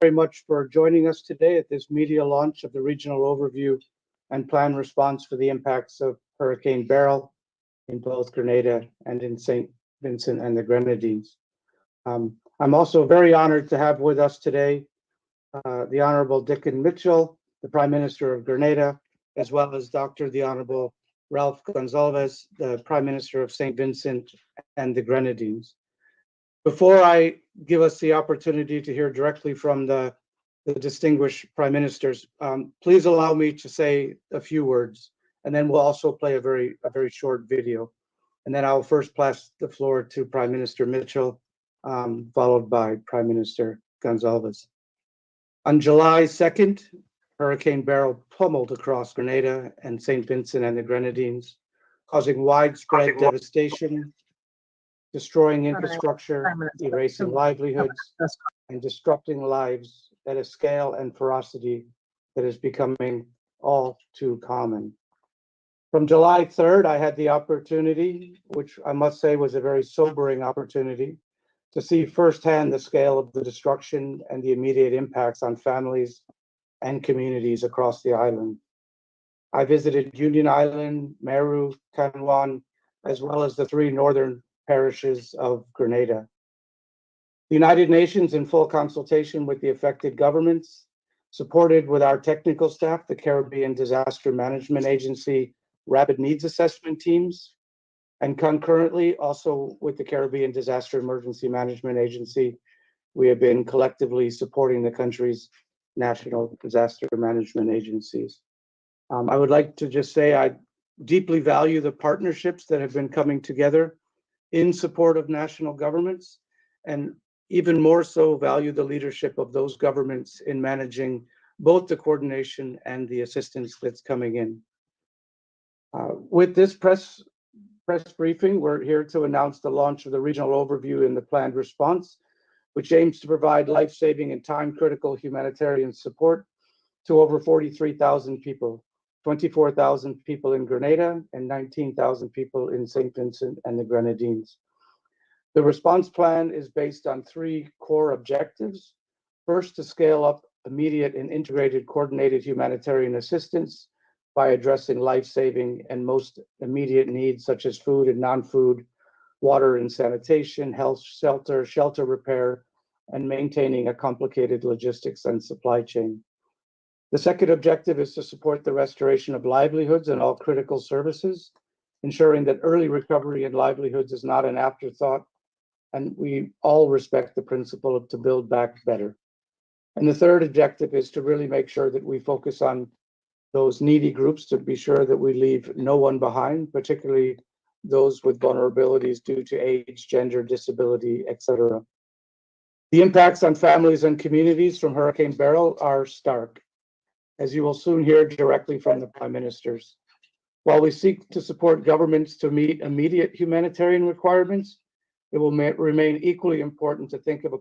very much for joining us today at this media launch of the regional overview and plan response for the impacts of Hurricane Beryl in both Grenada and in Saint Vincent and the Grenadines. I'm also very honored to have with us today the Honorable Dickon Mitchell, the Prime Minister of Grenada, as well as the Honorable Ralph Gonsalves, the Prime Minister of Saint Vincent and the Grenadines. Before I give us the opportunity to hear directly from the distinguished Prime Ministers, please allow me to say a few words, and then we'll also play a very short video. And then I'll first pass the floor to Prime Minister Mitchell, followed by Prime Minister Gonsalves. On July 2nd, Hurricane Beryl pummeled across Grenada and Saint Vincent and the Grenadines, causing widespread devastation, destroying infrastructure, erasing livelihoods, and disrupting lives at a scale and ferocity that is becoming all too common. From July 3rd, I had the opportunity, which I must say was a very sobering opportunity, to see firsthand the scale of the destruction and the immediate impacts on families and communities across the island. I visited Union Island, Meru, Canouan, as well as the three northern parishes of Grenada. The United Nations, in full consultation with the affected governments, supported with our technical staff, the Caribbean Disaster Management Agency Rapid Needs Assessment Teams, and concurrently also with the Caribbean Disaster Emergency Management Agency, we have been collectively supporting the country's national disaster management agencies. I would like to just say I deeply value the partnerships that have been coming together in support of national governments, and even more so value the leadership of those governments in managing both the coordination and the assistance that's coming in. With this press briefing, we're here to announce the launch of the regional overview and the planned response, which aims to provide life-saving and time-critical humanitarian support to over 43,000 people, 24,000 people in Grenada and 19,000 people in Saint Vincent and the Grenadines. The response plan is based on three core objectives. First, to scale up immediate and integrated coordinated humanitarian assistance by addressing life-saving and most immediate needs such as food and non-food, water and sanitation, health, shelter repair, and maintaining a complicated logistics and supply chain. The second objective is to support the restoration of livelihoods and all critical services, ensuring that early recovery and livelihoods is not an afterthought, and we all respect the principle of to build back better. And the third objective is to really make sure that we focus on those needy groups to be sure that we leave no one behind, particularly those with vulnerabilities due to age, gender, disability, etc. The impacts on families and communities from Hurricane Beryl are stark, as you will soon hear directly from the Prime Ministers. While we seek to support governments to meet immediate humanitarian requirements, it will remain equally important to think of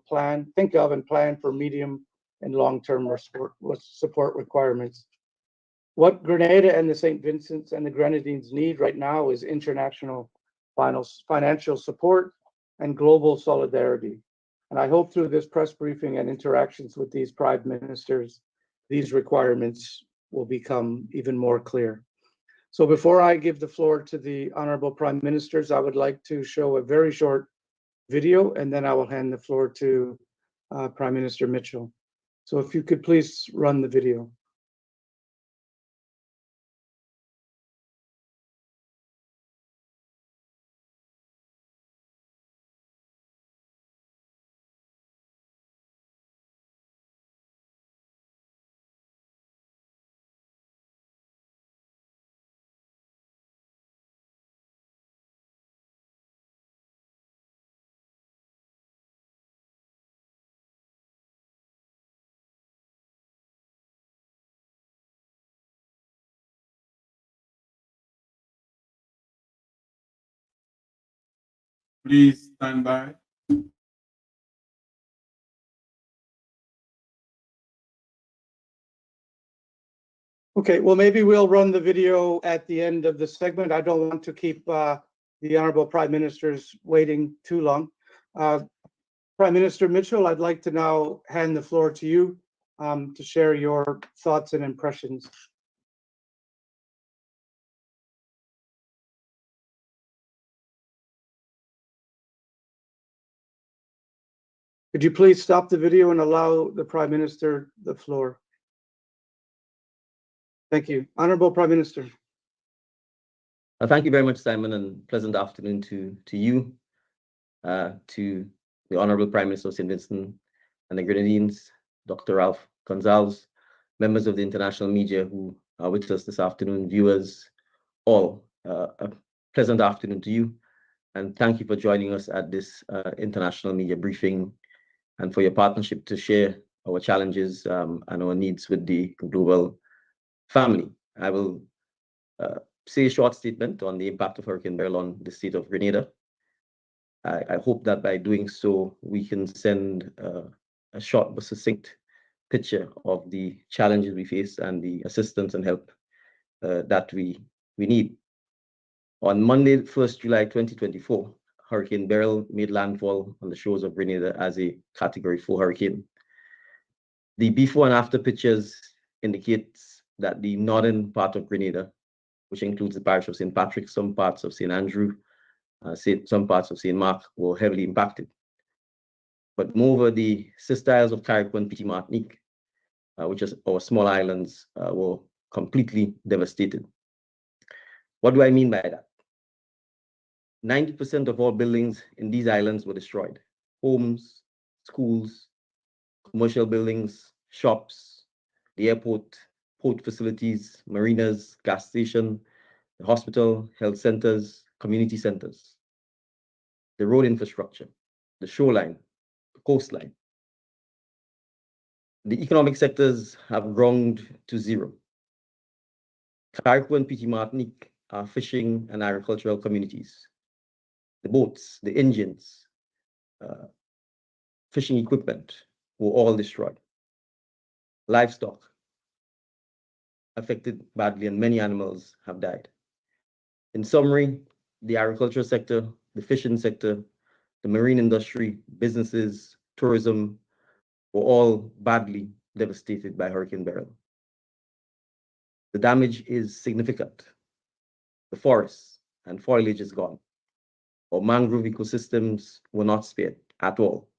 and plan for medium and long-term support requirements. What Grenada and the St. Vincent and the Grenadines need right now is international financial support and global solidarity. And I hope through this press briefing and interactions with these Prime Ministers, these requirements will become even more clear. So before I give the floor to the Honorable Prime Ministers, I would like to show a very short video, and then I will hand the floor to Prime Minister Mitchell. So if you could please run the video. Please stand by. Okay, well, maybe we'll run the video at the end of the segment. I don't want to keep the Honorable Prime Ministers waiting too long. Prime Minister Mitchell, I'd like to now hand the floor to you to share your thoughts and impressions. Could you please stop the video and allow the Prime Minister the floor? Thank you. Honourable Prime Minister. Thank you very much, Simon, and pleasant afternoon to you, to the Honourable Prime Minister of Saint Vincent and the Grenadines, Dr. Ralph Gonsalves, members of the international media who are with us this afternoon, viewers, all. A pleasant afternoon to you, and thank you for joining us at this international media briefing and for your partnership to share our challenges and our needs with the global family. I will say a short statement on the impact of Hurricane Beryl on the state of Grenada. I hope that by doing so, we can send a short but succinct picture of the challenges we face and the assistance and help that we need. On Monday, 1st July 2024, Hurricane Beryl made landfall on the shores of Grenada as a Category 4 hurricane. The before and after pictures indicates that the northern part of Grenada, which includes the parish of St. Patrick, some parts of St. Andrew, some parts of St. Mark, were heavily impacted. But moreover, the sister isles of Carriacou and Petit Martinique, which are our small islands, were completely devastated. What do I mean by that? 90% of all buildings in these islands were destroyed. Homes, schools, commercial buildings, shops, the airport, port facilities, marinas, gas station, the hospital, health centers, community centers, the road infrastructure, the shoreline, the coastline. The economic sectors have ground to zero. Carriacou and Petit Martinique are fishing and agricultural communities. The boats, the engines, fishing equipment were all destroyed. Livestock affected badly and many animals have died. In summary, the agricultural sector, the fishing sector, the marine industry, businesses, tourism were all badly devastated by Hurricane Beryl. The damage is significant. The forests and foliage is gone. Our mangrove ecosystems were not spared at all.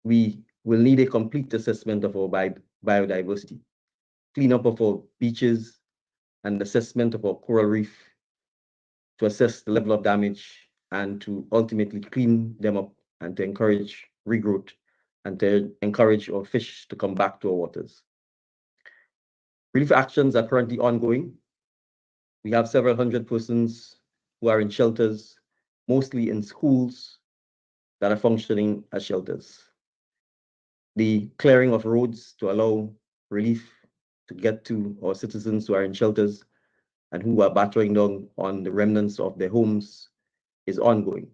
We will need a complete assessment of our biodiversity, cleanup of our beaches, and assessment of our coral reef to assess the level of damage and to ultimately clean them up and to encourage regrowth and to encourage our fish to come back to our waters. Relief actions are currently ongoing. We have several hundred persons who are in shelters, mostly in schools that are functioning as shelters. The clearing of roads to allow relief to get to our citizens who are in shelters and who are battering down on the remnants of their homes is ongoing.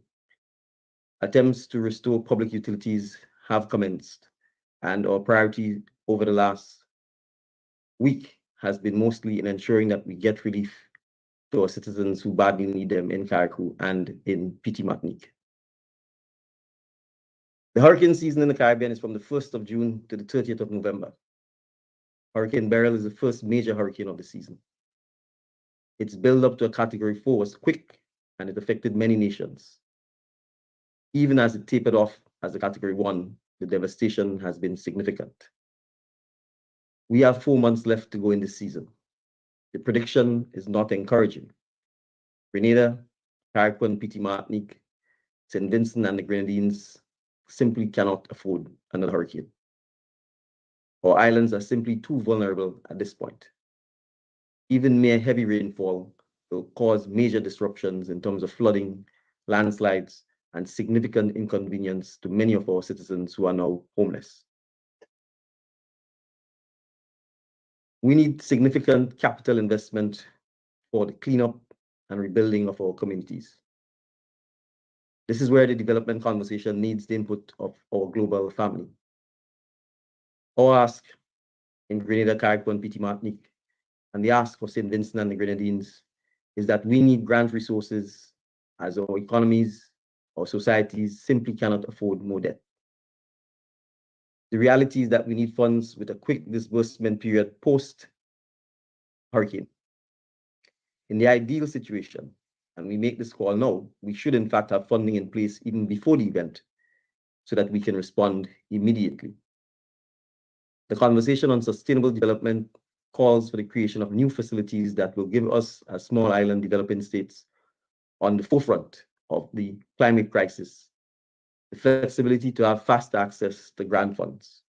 Attempts to restore public utilities have commenced, and our priority over the last week has been mostly in ensuring that we get relief to our citizens who badly need them in Carriacou and in Petit Martinique. The hurricane season in the Caribbean is from the 1st of June to the 30th of November. Hurricane Beryl is the first major hurricane of the season. Its build-up to a Category 4 was quick, and it affected many nations. Even as it tapered off as a Category 1, the devastation has been significant. We have 4 months left to go in this season. The prediction is not encouraging. Grenada, Carriacou and Petit Martinique, Saint Vincent and the Grenadines simply cannot afford another hurricane. Our islands are simply too vulnerable at this point. Even mere heavy rainfall will cause major disruptions in terms of flooding, landslides, and significant inconvenience to many of our citizens who are now homeless. We need significant capital investment for the cleanup and rebuilding of our communities. This is where the development conversation needs the input of our global family. Our ask in Grenada, Carriacou, and Petit Martinique, and the ask of Saint Vincent and the Grenadines, is that we need grant resources as our economies, our societies simply cannot afford more debt. The reality is that we need funds with a quick disbursement period post-hurricane. In the ideal situation, and we make this call now, we should in fact have funding in place even before the event so that we can respond immediately. The conversation on sustainable development calls for the creation of new facilities that will give us, as small island developing states, on the forefront of the climate crisis, the flexibility to have fast access to grant funds.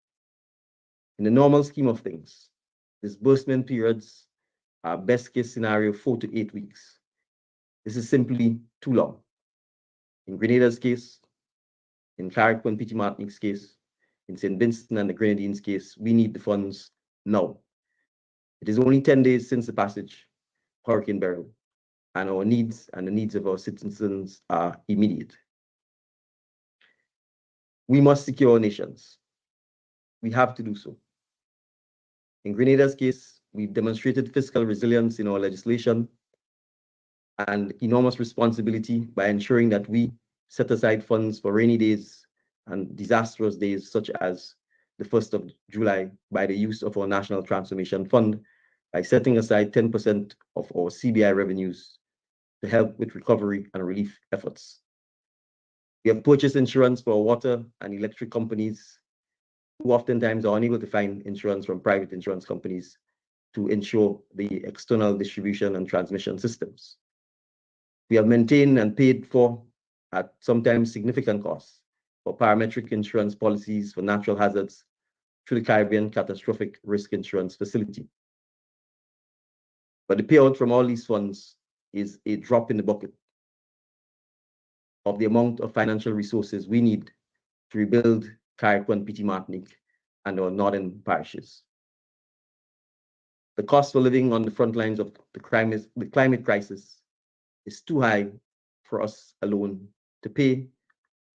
In the normal scheme of things, disbursement periods are best case scenario 4 to 8 weeks. This is simply too long. In Grenada's case, in Carrick and Petit Martinique's case, in Saint Vincent and the Grenadines' case, we need the funds now. It is only 10 days since the passage of Hurricane Beryl, and our needs and the needs of our citizens are immediate. We must secure our nations. We have to do so. In Grenada's case, we've demonstrated fiscal resilience in our legislation and enormous responsibility by ensuring that we set aside funds for rainy days and disastrous days such as the 1st of July by the use of our National Transformation Fund, by setting aside 10% of our CBI revenues to help with recovery and relief efforts. We have purchased insurance for our water and electric companies who oftentimes are unable to find insurance from private insurance companies to ensure the external distribution and transmission systems. We have maintained and paid for, at sometimes significant costs, for parametric insurance policies for natural hazards through the Caribbean Catastrophic Risk Insurance Facility. But the payout from all these funds is a drop in the bucket of the amount of financial resources we need to rebuild Carrick and Petit Martinique and our northern parishes. The cost for living on the front lines of the climate crisis is too high for us alone to pay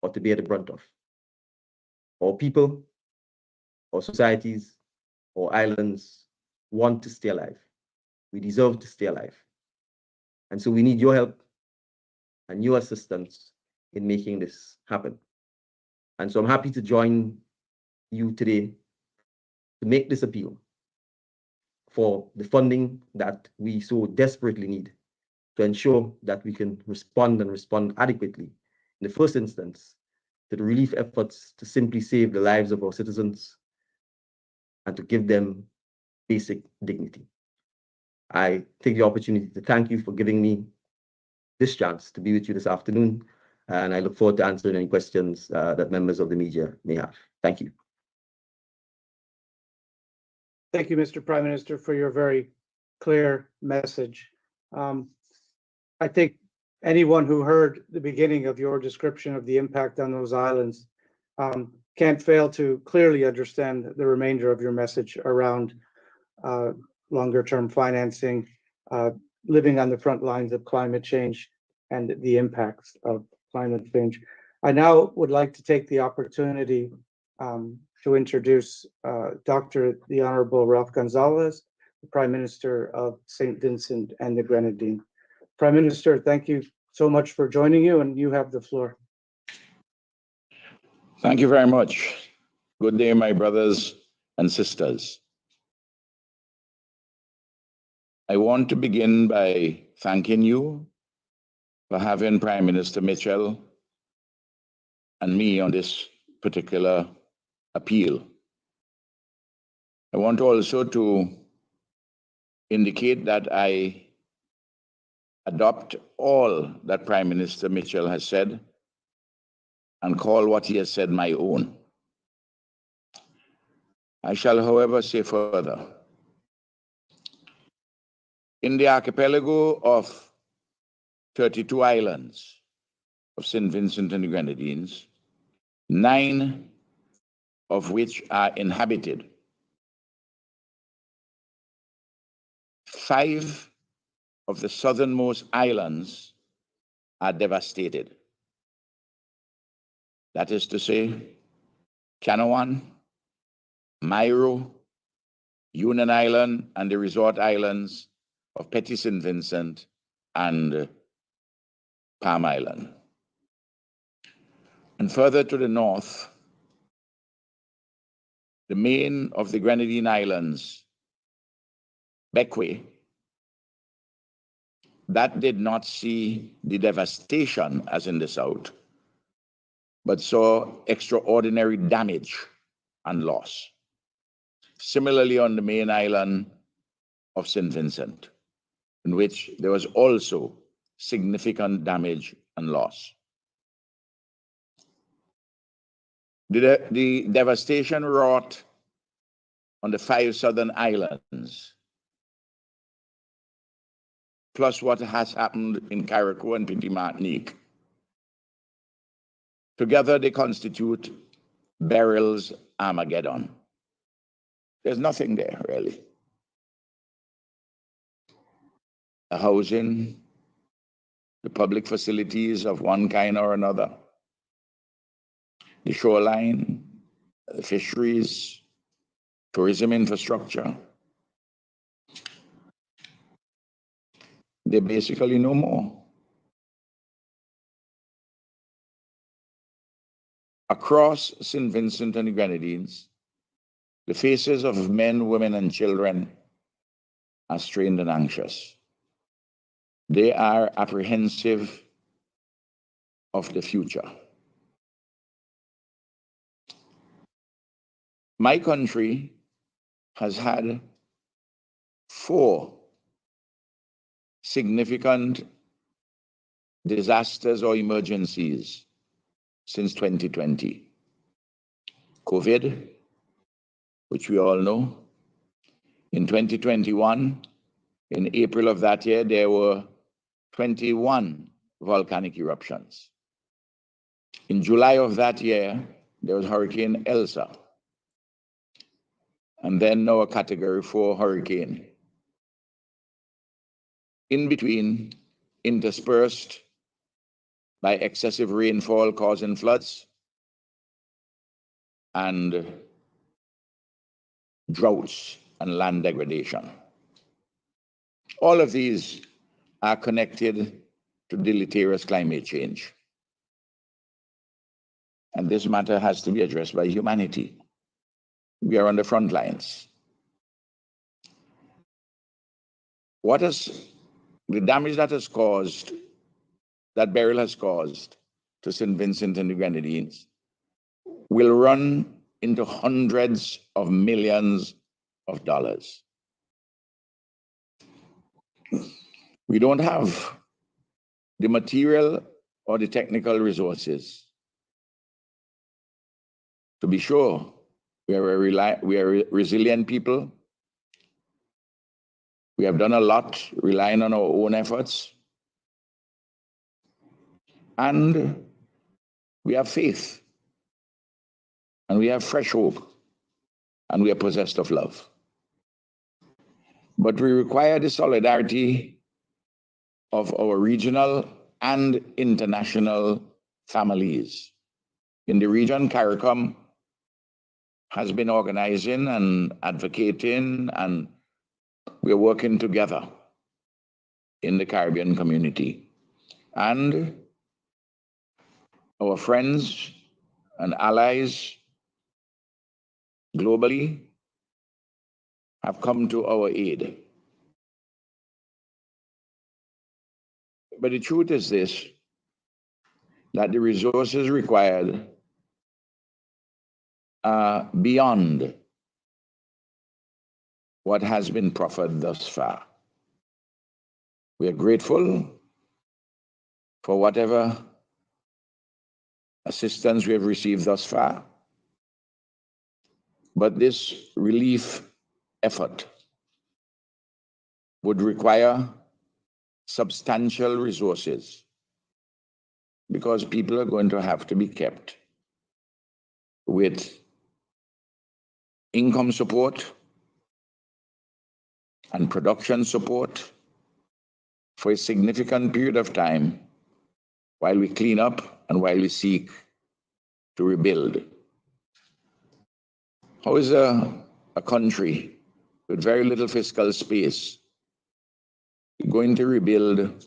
or to bear the brunt of. Our people, our societies, our islands want to stay alive. We deserve to stay alive. And so we need your help and your assistance in making this happen. And so I'm happy to join you today to make this appeal for the funding that we so desperately need to ensure that we can respond and respond adequately, in the first instance, to the relief efforts to simply save the lives of our citizens and to give them basic dignity. I take the opportunity to thank you for giving me this chance to be with you this afternoon, and I look forward to answering any questions that members of the media may have. Thank you. Thank you, Mr. Prime Minister, for your very clear message. I think anyone who heard the beginning of your description of the impact on those islands can't fail to clearly understand the remainder of your message around longer-term financing, living on the front lines of climate change and the impacts of climate change. I now would like to take the opportunity to introduce the Honorable Ralph Gonzalez, the Prime Minister of Saint Vincent and the Grenadines. Prime Minister, thank you so much for joining you, and you have the floor. Thank you very much. Good day, my brothers and sisters. I want to begin by thanking you for having Prime Minister Mitchell and me on this particular appeal. I want also to indicate that I adopt all that Prime Minister Mitchell has said and call what he has said my own. I shall, however, say further. In the archipelago of 32 islands of Saint Vincent and the Grenadines, 9 of which are inhabited, 5 of the southernmost islands are devastated. That is to say, Canawan, Mairo, Union Island, and the resort islands of Petit Saint Vincent and Palm Island. And further to the north, the main of the Grenadine Islands, Bequia, that did not see the devastation as in the south, but saw extraordinary damage and loss. Similarly, on the main island of Saint Vincent, in which there was also significant damage and loss. The devastation wrought on the 5 southern islands, plus what has happened in Carriacou and Petit Martinique, together they constitute Beryl's Armageddon. There's nothing there, really. The housing, the public facilities of one kind or another, the shoreline, the fisheries, tourism infrastructure, they're basically no more. Across St. Vincent and the Grenadines, the faces of men, women, and children are strained and anxious. They are apprehensive of the future. My country has had 4 significant disasters or emergencies since 2020. COVID, which we all know. In 2021, in April of that year, there were 21 volcanic eruptions. In July of that year, there was Hurricane Elsa, and then now a Category 4 hurricane. In between, interspersed by excessive rainfall causing floods and droughts and land degradation. All of these are connected to deleterious climate change. And this matter has to be addressed by humanity. We are on the front lines. What is the damage that has caused, that Beryl has caused to St. Vincent and the Grenadines, will run into hundreds of millions of dollars. We don't have the material or the technical resources. To be sure, we are a resilient people. We have done a lot relying on our own efforts. And we have faith. And we have fresh hope. And we are possessed of love. But we require the solidarity of our regional and international families. In the region, CARICOM has been organizing and advocating, and we're working together in the Caribbean community. And our friends and allies globally have come to our aid. But the truth is this, that the resources required are beyond what has been proffered thus far. We are grateful for whatever assistance we have received thus far, but this relief effort would require substantial resources because people are going to have to be kept with income support and production support for a significant period of time while we clean up and while we seek to rebuild. How is a country with very little fiscal space going to rebuild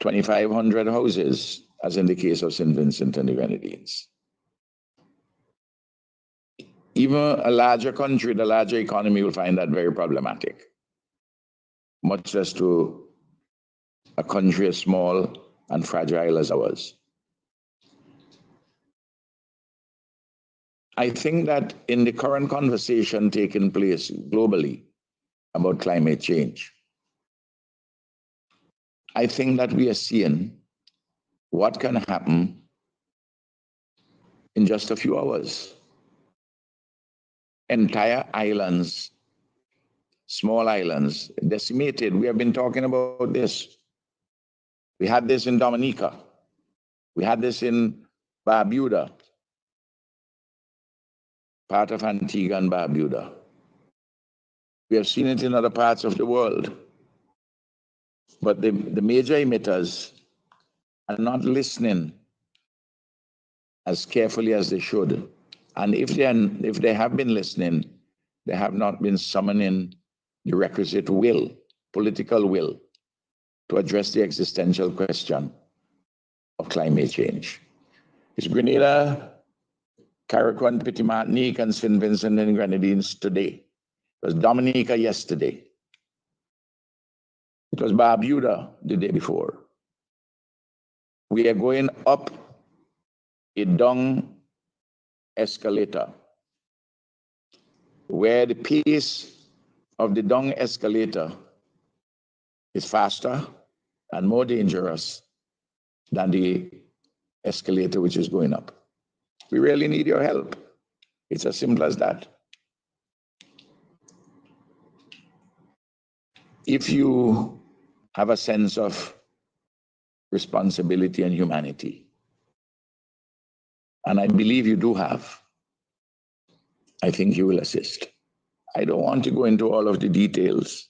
2,500 houses as in the case of Saint Vincent and the Grenadines. Even a larger country, the larger economy will find that very problematic, much less to a country as small and fragile as ours. I think that in the current conversation taking place globally about climate change, I think that we are seeing what can happen in just a few hours. Entire islands, small islands, decimated. We have been talking about this. We had this in Dominica. We had this in Barbuda, part of Antigua and Barbuda. We have seen it in other parts of the world. But the major emitters are not listening as carefully as they should. And if they have been listening, they have not been summoning the requisite will, political will, to address the existential question of climate change. Is Grenada, Carriacou, Petit Martinique, and Saint Vincent and Grenadines today? It was Dominica yesterday. It was Barbuda the day before. We are going up a dung escalator where the pace of the dung escalator is faster and more dangerous than the escalator which is going up. We really need your help. It's as simple as that. If you have a sense of responsibility and humanity, and I believe you do have, I think you will assist. I don't want to go into all of the details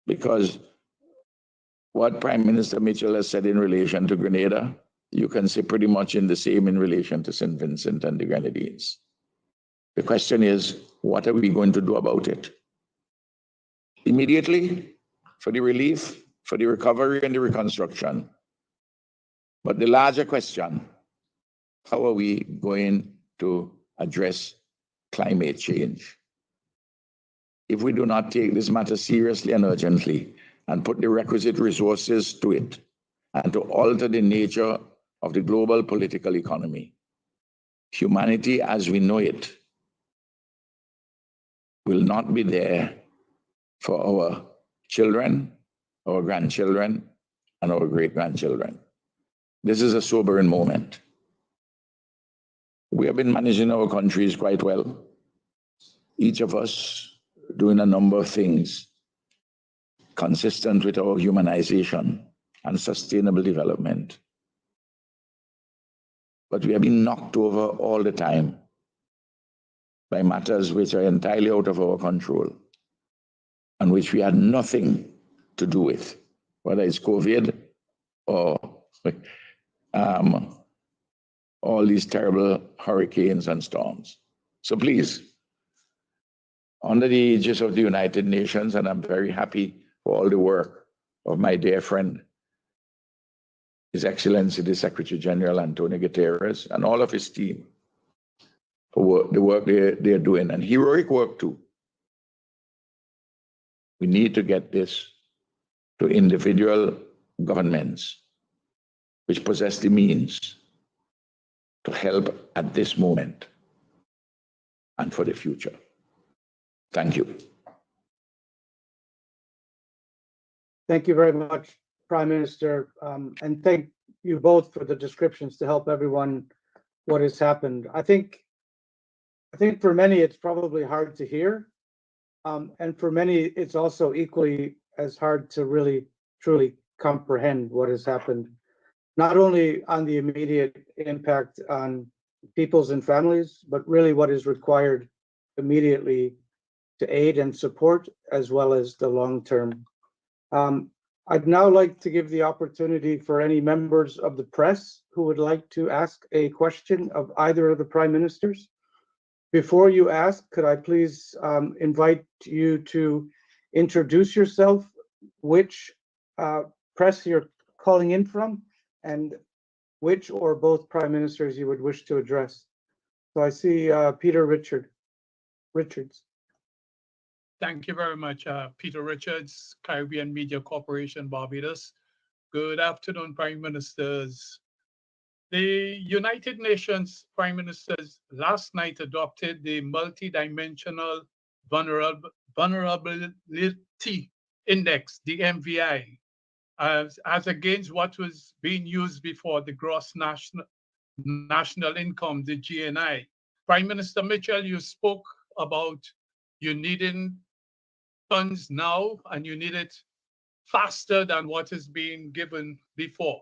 because what Prime Minister Mitchell has said in relation to Grenada, you can say pretty much in the same in relation to Saint Vincent and the Grenadines. The question is, what are we going to do about it? Immediately, for the relief, for the recovery and the reconstruction. But the larger question, how are we going to address climate change? If we do not take this matter seriously and urgently and put the requisite resources to it and to alter the nature of the global political economy, humanity as we know it will not be there for our children, our grandchildren, and our great-grandchildren. This is a sobering moment. We have been managing our countries quite well, each of us doing a number of things consistent with our humanization and sustainable development. But we have been knocked over all the time by matters which are entirely out of our control and which we had nothing to do with, whether it's COVID or all these terrible hurricanes and storms. So please, under the aegis of the United Nations, and I'm very happy for all the work of my dear friend, His Excellency the Secretary General Antonio Guterres, and all of his team for the work they're doing, and heroic work too. We need to get this to individual governments which possess the means to help at this moment and for the future. Thank you. Thank you very much, Prime Minister, and thank you both for the descriptions to help everyone what has happened. I think for many it's probably hard to hear, and for many it's also equally as hard to really truly comprehend what has happened, not only on the immediate impact on peoples and families, but really what is required immediately to aid and support, as well as the long term. I'd now like to give the opportunity for any members of the press who would like to ask a question of either of the Prime Ministers. Before you ask, could I please invite you to introduce yourself, which press you're calling in from, and which or both prime ministers you would wish to address. So I see Peter Richards. Thank you very much, Peter Richards, Caribbean Media Corporation, Barbados. Good afternoon, Prime Ministers. The United Nations Prime Ministers last night adopted the Multidimensional Vulnerability Index, the MVI, as against what was being used before, the Gross National Income, the GNI. Prime Minister Mitchell, you spoke about you needing funds now and you need it faster than what is being given before.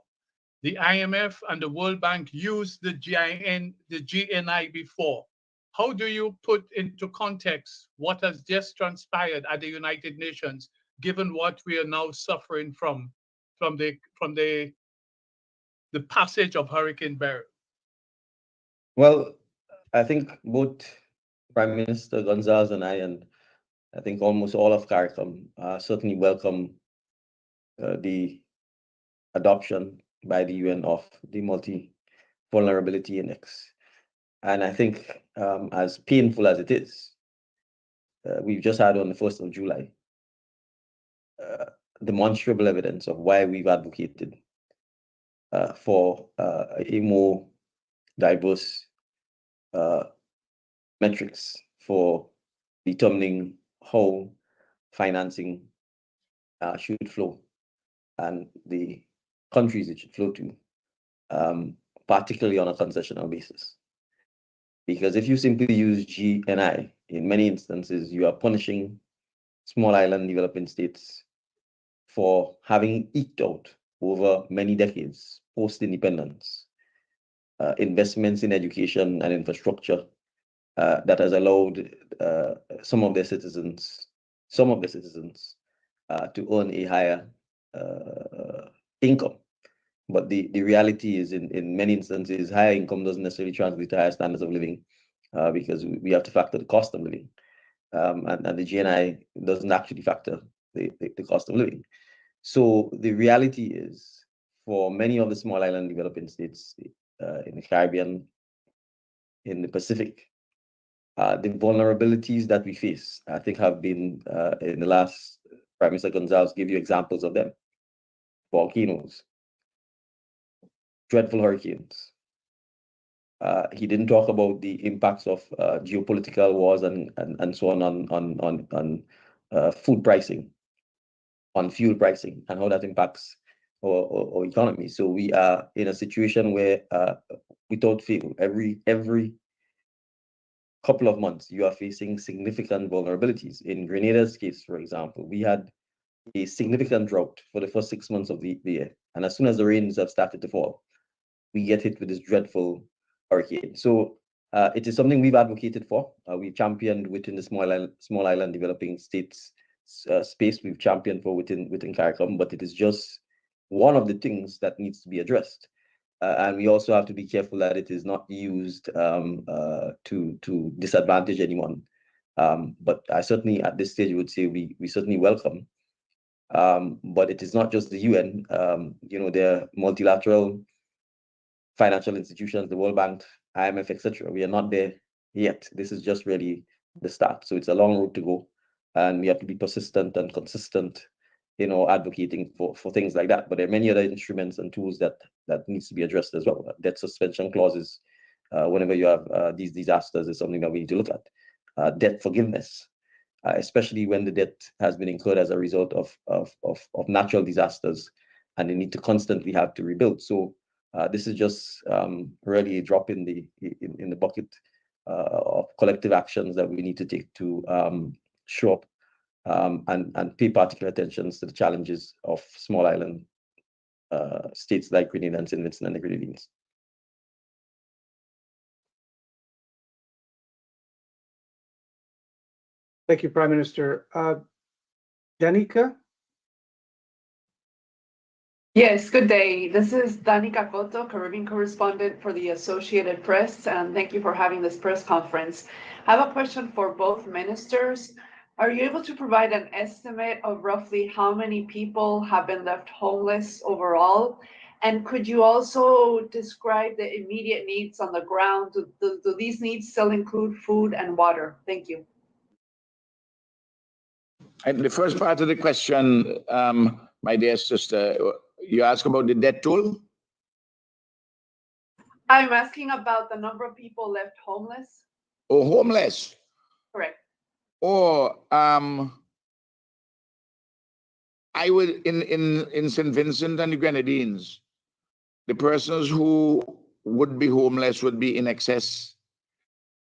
The IMF and the World Bank used the GNI before. How do you put into context what has just transpired at the United Nations, given what we are now suffering from the passage of Hurricane Beryl? Well, I think both Prime Minister Gonzalez and I think almost all of CARICOM certainly welcome the adoption by the UN of the Multi-Vulnerability Index. And I think as painful as it is, we've just had on the 1st of July, demonstrable evidence of why we've advocated for a more diverse metrics for determining how financing should flow and the countries it should flow to, particularly on a concessional basis. Because if you simply use GNI, in many instances, you are punishing small island developing states for having eked out over many decades post-independence investments in education and infrastructure that has allowed some of their citizens to earn a higher income. But the reality is, in many instances, higher income doesn't necessarily translate to higher standards of living because we have to factor the cost of living. And the GNI doesn't actually factor the cost of living. So the reality is, for many of the small island developing states in the Caribbean, in the Pacific, the vulnerabilities that we face, I think, have been, in the last, Prime Minister Gonzalez gave you examples of them. Volcanoes, dreadful hurricanes. He didn't talk about the impacts of geopolitical wars and so on food pricing, on fuel pricing, and how that impacts our economy. So we are in a situation where, without fail, every couple of months, you are facing significant vulnerabilities. In Grenada's case, for example, we had a significant drought for the first 6 months of the year. And as soon as the rains have started to fall, we get hit with this dreadful hurricane. So it is something we've advocated for. We've championed within the small island developing states space. We've championed for within CARICOM, but it is just one of the things that needs to be addressed. And we also have to be careful that it is not used to disadvantage anyone. But I certainly, at this stage, would say we certainly welcome. But it is not just the UN. There are multilateral financial institutions, the World Bank, IMF, etc. We are not there yet. This is just really the start. So it's a long road to go, and we have to be persistent and consistent, advocating for things like that. But there are many other instruments and tools that needs to be addressed as well. Debt suspension clauses, whenever you have these disasters, is something that we need to look at. Debt forgiveness, especially when the debt has been incurred as a result of natural disasters, and they need to constantly have to rebuild. So this is just really a drop in the bucket of collective actions that we need to take to show up and pay particular attention to the challenges of small island states like Grenada and Saint Vincent and the Grenadines. Thank you, Prime Minister. Danica? Yes, good day. This is Danica Cotto, Caribbean correspondent for the Associated Press, and thank you for having this press conference. I have a question for both ministers. Are you able to provide an estimate of roughly how many people have been left homeless overall? And could you also describe the immediate needs on the ground? Do these needs still include food and water? Thank you. And the first part of the question, my dear sister, you ask about the debt toll? I'm asking about the number of people left homeless. Oh, homeless. Correct. Or I would in Saint Vincent and the Grenadines, the persons who would be homeless would be in excess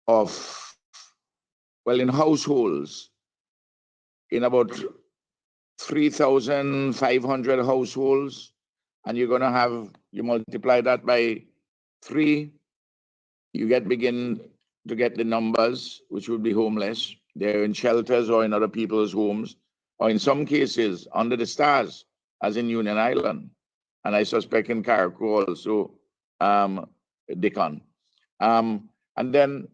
of, well, in households, in about 3,500 households, and you're going to have, you multiply that by 3, you begin to get the numbers, which would be homeless. They're in shelters or in other people's homes, or in some cases under the stars, as in Union Island, and I suspect in Carriacou also, Dickon. And then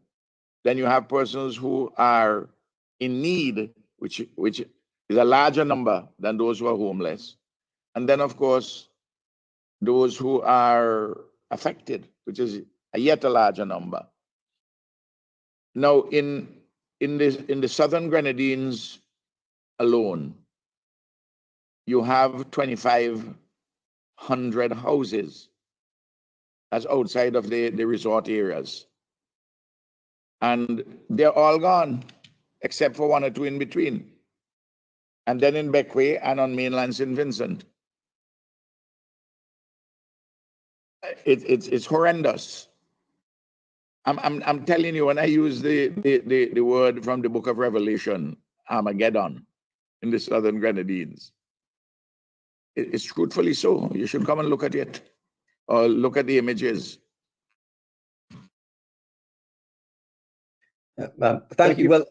you have persons who are in need, which is a larger number than those who are homeless. And then, of course, those who are affected, which is yet a larger number. Now, in the southern Grenadines alone, you have 2,500 houses as outside of the resort areas. And they're all gone, except for 1 or 2 in between. And then in Bequia and on mainland Saint Vincent. It's horrendous. I'm telling you, when I use the word from the book of Revelation, Armageddon, in the southern Grenadines, it's truthfully so. You should come and look at it, or look at the images. Thank you. Well,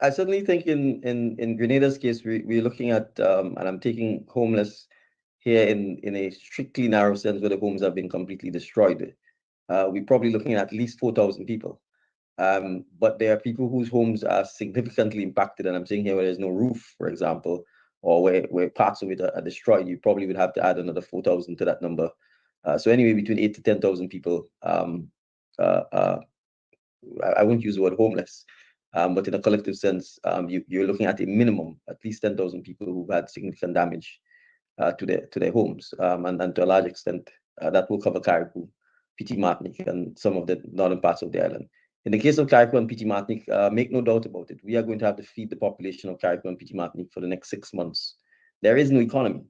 I certainly think in Grenada's case, we're looking at, and I'm taking homeless here in a strictly narrow sense where the homes have been completely destroyed. We're probably looking at least 4,000 people. But there are people whose homes are significantly impacted, and I'm saying here where there's no roof, for example, or where parts of it are destroyed. You probably would have to add another 4,000 to that number. So anyway, between 8,000 to 10,000 people. I won't use the word homeless, but in a collective sense, you're looking at a minimum, at least 10,000 people who've had significant damage to their homes, and to a large extent, that will cover Carriacou, Petit Martinique, and some of the northern parts of the island. In the case of Carriacou and Petit Martinique, make no doubt about it, we are going to have to feed the population of Carriacou and Petit Martinique for the next 6 months. There is no economy.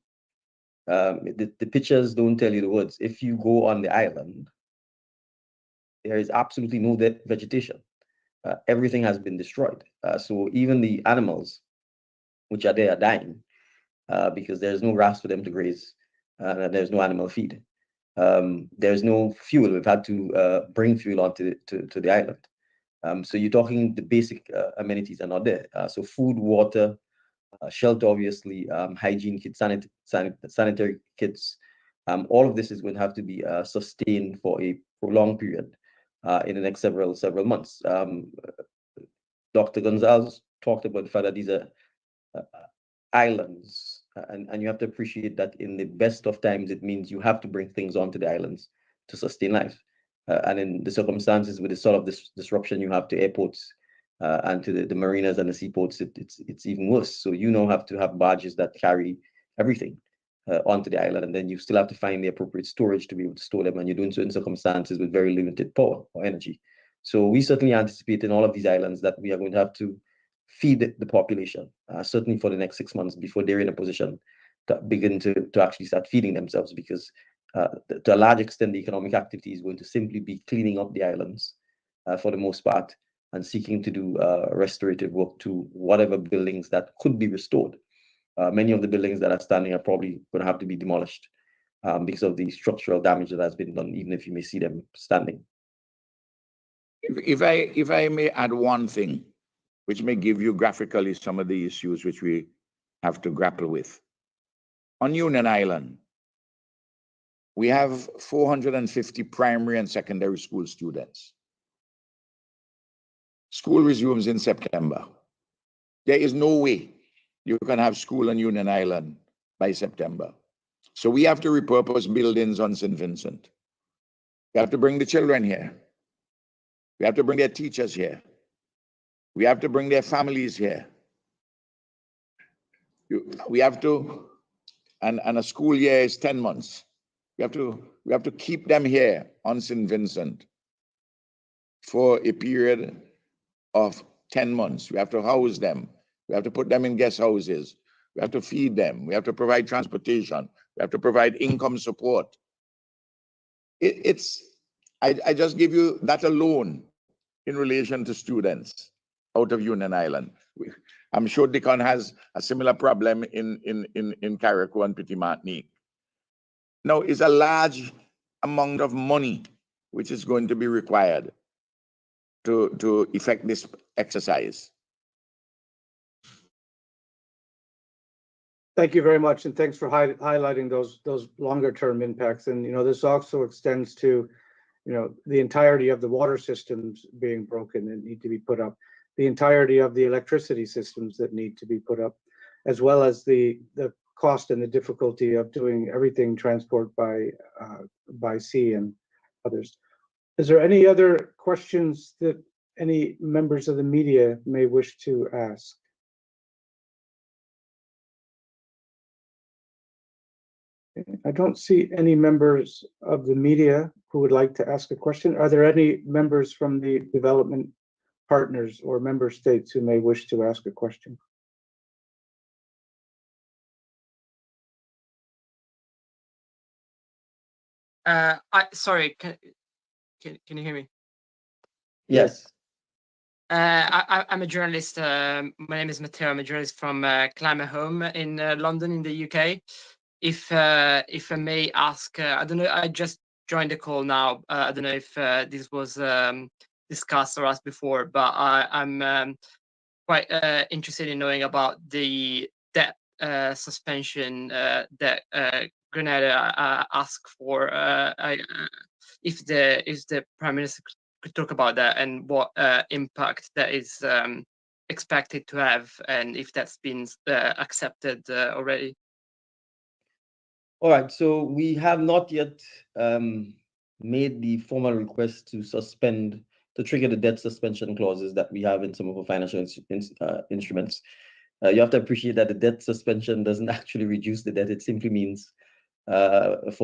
The pictures don't tell you the words. If you go on the island, there is absolutely no vegetation. Everything has been destroyed. So even the animals which are there are dying because there's no grass for them to graze. There's no animal feed. There's no fuel. We've had to bring fuel onto the island. So you're talking the basic amenities are not there. So food, water, shelter, obviously, hygiene kits, sanitary kits. All of this is going to have to be sustained for a prolonged period in the next several months. Dr. Gonzalez talked about the fact that these are islands, and you have to appreciate that in the best of times, it means you have to bring things onto the islands to sustain life. And in the circumstances with the sort of disruption you have to airports and to the marinas and the seaports, it's even worse. So you now have to have barges that carry everything onto the island, and then you still have to find the appropriate storage to be able to store them, and you're doing so in circumstances with very limited power or energy. So we certainly anticipate in all of these islands that we are going to have to feed the population, certainly for the next 6 months before they're in a position to begin to actually start feeding themselves, because to a large extent, the economic activity is going to simply be cleaning up the islands for the most part and seeking to do restorative work to whatever buildings that could be restored. Many of the buildings that are standing are probably going to have to be demolished because of the structural damage that has been done, even if you may see them standing. If I may add one thing, which may give you graphically some of the issues which we have to grapple with. On Union Island, we have 450 primary and secondary school students. School resumes in September. There is no way you can have school on Union Island by September. So we have to repurpose buildings on St. Vincent. We have to bring the children here. We have to bring their teachers here. We have to bring their families here. We have to, and a school year is 10 months. We have to keep them here on St. Vincent for a period of 10 months. We have to house them. We have to put them in guest houses. We have to feed them. We have to provide transportation. We have to provide income support. I just give you that alone in relation to students out of Union Island. I'm sure Dickon has a similar problem in Carriacou and Petit Martinique. Now, it's a large amount of money which is going to be required to effect this exercise. Thank you very much, and thanks for highlighting those longer term impacts. And this also extends to the entirety of the water systems being broken and need to be put up, the entirety of the electricity systems that need to be put up, as well as the cost and the difficulty of doing everything transport by sea and others. Is there any other questions that any members of the media may wish to ask? I don't see any members of the media who would like to ask a question. Are there any members from the development partners or member states who may wish to ask a question? Sorry, can you hear me? Yes. I'm a journalist. My name is Matteo. I'm a journalist from Climate Home in London, in the UK. If I may ask, I don't know. I just joined the call now. I don't know if this was discussed or asked before, but I'm quite interested in knowing about the debt suspension that Grenada asked for. If the Prime Minister could talk about that and what impact that is expected to have, and if that's been accepted already. All right, so we have not yet made the formal request to trigger the debt suspension clauses that we have in some of our financial instruments. You have to appreciate that the debt suspension doesn't actually reduce the debt. It simply means for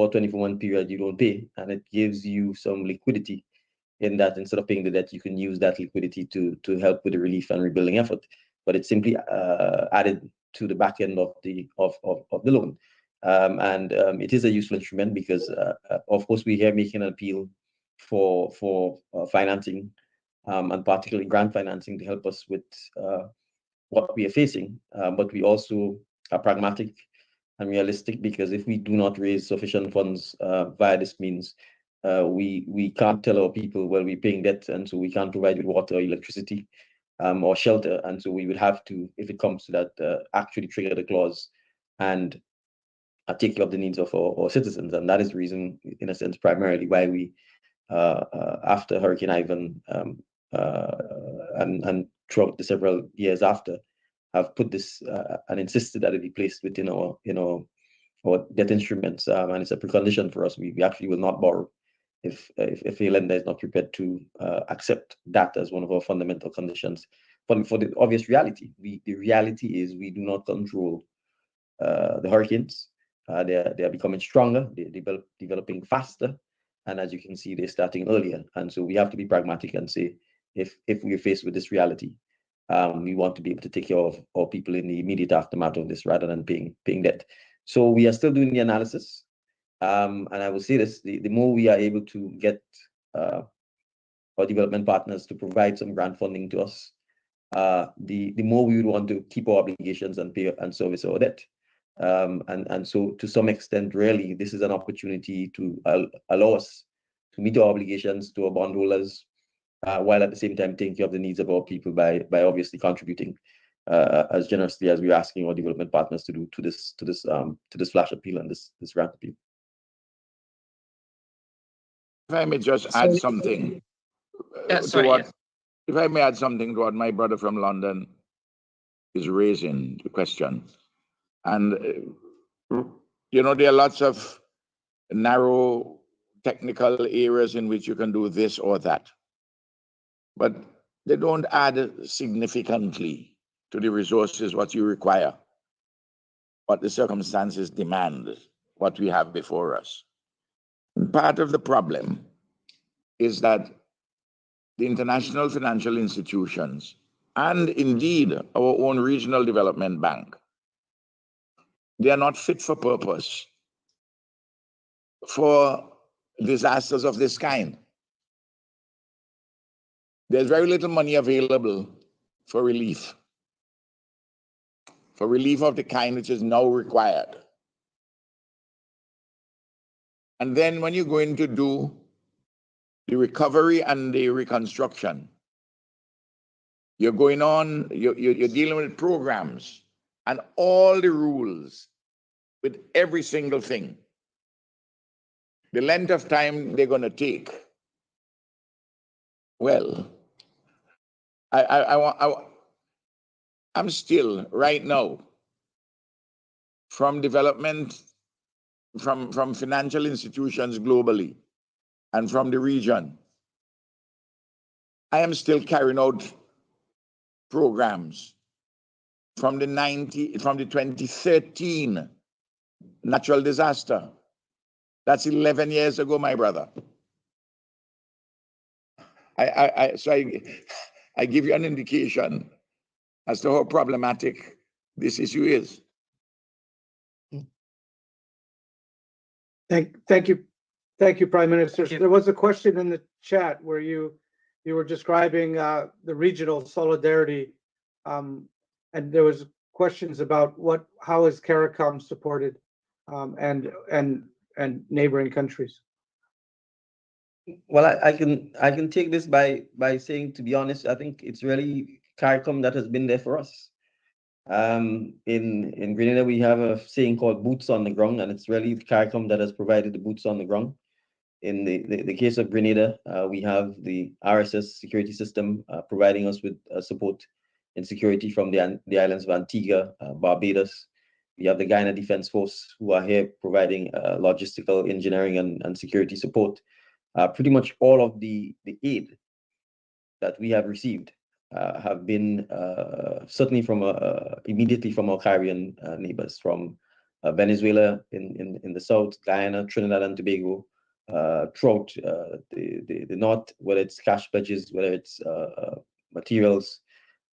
a 24-month period, you don't pay, and it gives you some liquidity in that instead of paying the debt, you can use that liquidity to help with the relief and rebuilding effort. But it's simply added to the back end of the loan. It is a useful instrument because, of course, we're here making an appeal for financing, and particularly grant financing to help us with what we are facing. But we also are pragmatic and realistic, because if we do not raise sufficient funds via this means, we can't tell our people, well, we're paying debt, and so we can't provide with water or electricity or shelter. And so we would have to, if it comes to that, actually trigger the clause and take care of the needs of our citizens. And that is the reason, in a sense, primarily why we, after Hurricane Ivan and throughout the several years after, have put this and insisted that it be placed within our debt instruments. And it's a precondition for us. We actually will not borrow if a lender is not prepared to accept that as one of our fundamental conditions. But for the obvious reality, the reality is we do not control the hurricanes. They are becoming stronger. They're developing faster, and as you can see, they're starting earlier. And so we have to be pragmatic and say, if we're faced with this reality, we want to be able to take care of our people in the immediate aftermath of this, rather than paying debt. So we are still doing the analysis, and I will say this: the more we are able to get our development partners to provide some grant funding to us, the more we would want to keep our obligations and pay and service our debt. And so to some extent, really, this is an opportunity to allow us to meet our obligations to our bondholders, while at the same time taking care of the needs of our people by obviously contributing as generously as we're asking our development partners to do to this flash appeal and this grant appeal. If I may just add something if I may add something to what my brother from London is raising, the question. And You know, there are lots of narrow technical areas in which you can do this or that, but they don't add significantly to the resources what you require, what the circumstances demand, what we have before us. And part of the problem is that the international financial institutions and indeed our own regional development bank, they are not fit for purpose for disasters of this kind. There's very little money available for relief of the kind which is now required. And then when you're going to do the recovery and the reconstruction, you're dealing with programs and all the rules with every single thing. The length of time they're going to take. Well, I'm still right now from development, from financial institutions globally and from the region. I am still carrying out programs from the 2013 natural disaster. That's 11 years ago, my brother. So I give you an indication as to how problematic this issue is. Thank you, Prime Minister. Thank you. There was a question in the chat where you were describing the regional solidarity, and there was questions about how is CARICOM supported, and neighboring countries. Well, I can take this by saying, to be honest, I think it's really CARICOM that has been there for us. In Grenada, we have a saying called boots on the ground, and it's really CARICOM that has provided the boots on the ground. In the case of Grenada, we have the RSS security system providing us with support in security from the islands of Antigua, Barbados. We have the Guyana Defense Force who are here providing logistical engineering and security support. Pretty much all of the aid that we have received have been certainly from immediately from our Caribbean neighbors, from Venezuela in the south, Guyana, Trinidad and Tobago, throughout the north, whether it's cash pledges, whether it's materials.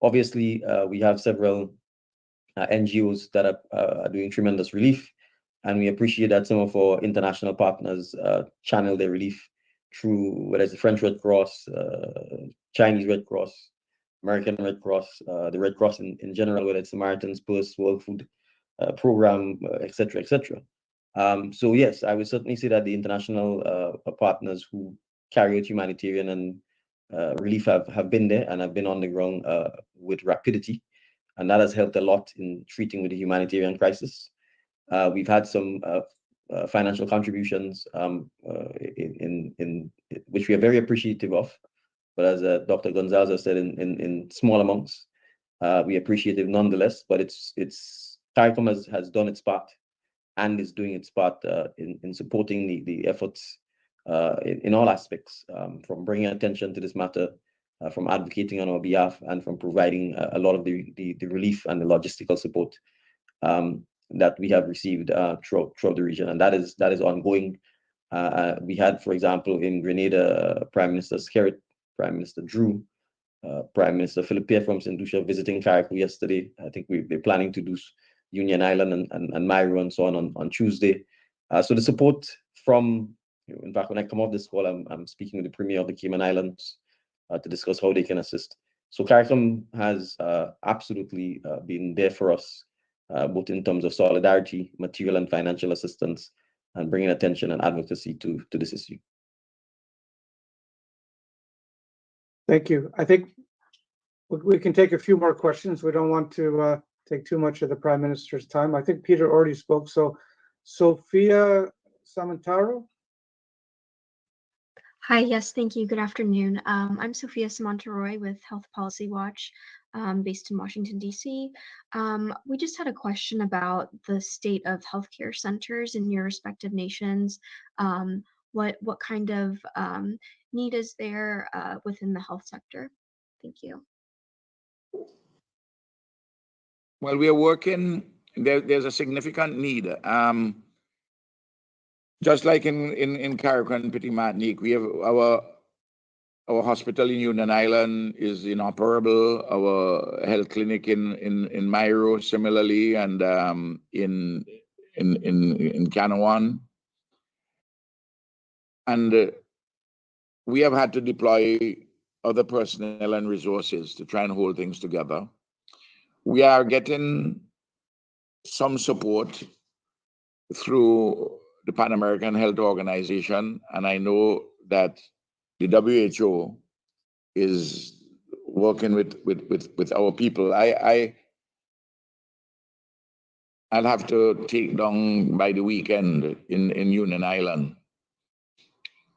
Obviously, we have several NGOs that are doing tremendous relief, and we appreciate that some of our international partners channel their relief through whether it's the French Red Cross, Chinese Red Cross, American Red Cross, the Red Cross in general, whether it's Samaritan's Purse, World Food Program, etc., etc. So yes, I would certainly say that the international partners who carry out humanitarian and relief have been there and have been on the ground with rapidity, and that has helped a lot in treating with the humanitarian crisis. We've had some financial contributions in which we are very appreciative of, but as Dr. Gonzalez has said, in small amounts, we appreciate it nonetheless. But it's CARICOM has done its part and is doing its part in supporting the efforts in all aspects, from bringing attention to this matter, from advocating on our behalf, and from providing a lot of the relief and the logistical support that we have received throughout the region, and that is ongoing. We had, for example, in Grenada, Prime Minister Springett, Prime Minister Drew, Prime Minister Philip Pierre from St. Lucia visiting CARICOM yesterday. I think we're planning to do Union Island and Mairo and so on Tuesday. So the support from, in fact, when I come off this call, I'm speaking with the Premier of the Cayman Islands to discuss how they can assist. So CARICOM has absolutely been there for us, both in terms of solidarity, material and financial assistance, and bringing attention and advocacy to this issue. Thank you. I think we can take a few more questions. We don't want to take too much of the Prime Minister's time. I think Peter already spoke. So, Sophia Samantaro. Hi, yes, thank you. Good afternoon. I'm Sophia Samantaroy with Health Policy Watch, based in Washington, D.C. We just had a question about the state of healthcare centers in your respective nations. What kind of need is there within the health sector? Thank you. Well, we are working, there's a significant need. Just like in Carriacou and Petit Martinique, we have our hospital in Union Island is inoperable. Our health clinic in Mairo similarly, and in Canawan. And we have had to deploy other personnel and resources to try and hold things together. We are getting some support through the Pan American Health Organization, and I know that the WHO is working with our people. I'll have to take down by the weekend in Union Island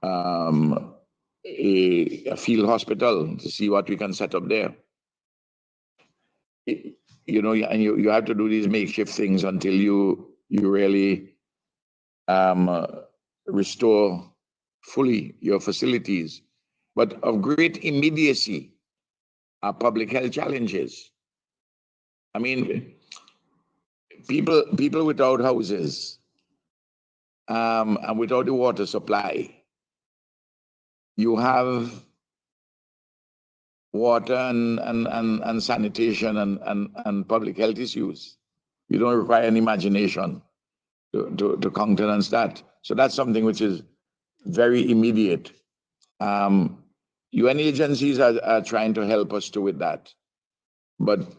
a field hospital to see what we can set up there. And you have to do these makeshift things until you really restore fully your facilities. But of great immediacy are public health challenges. I mean, people without houses and without the water supply. You have water and sanitation and public health issues. You don't require an imagination to countenance that. So that's something which is very immediate. UN agencies are trying to help us with that, but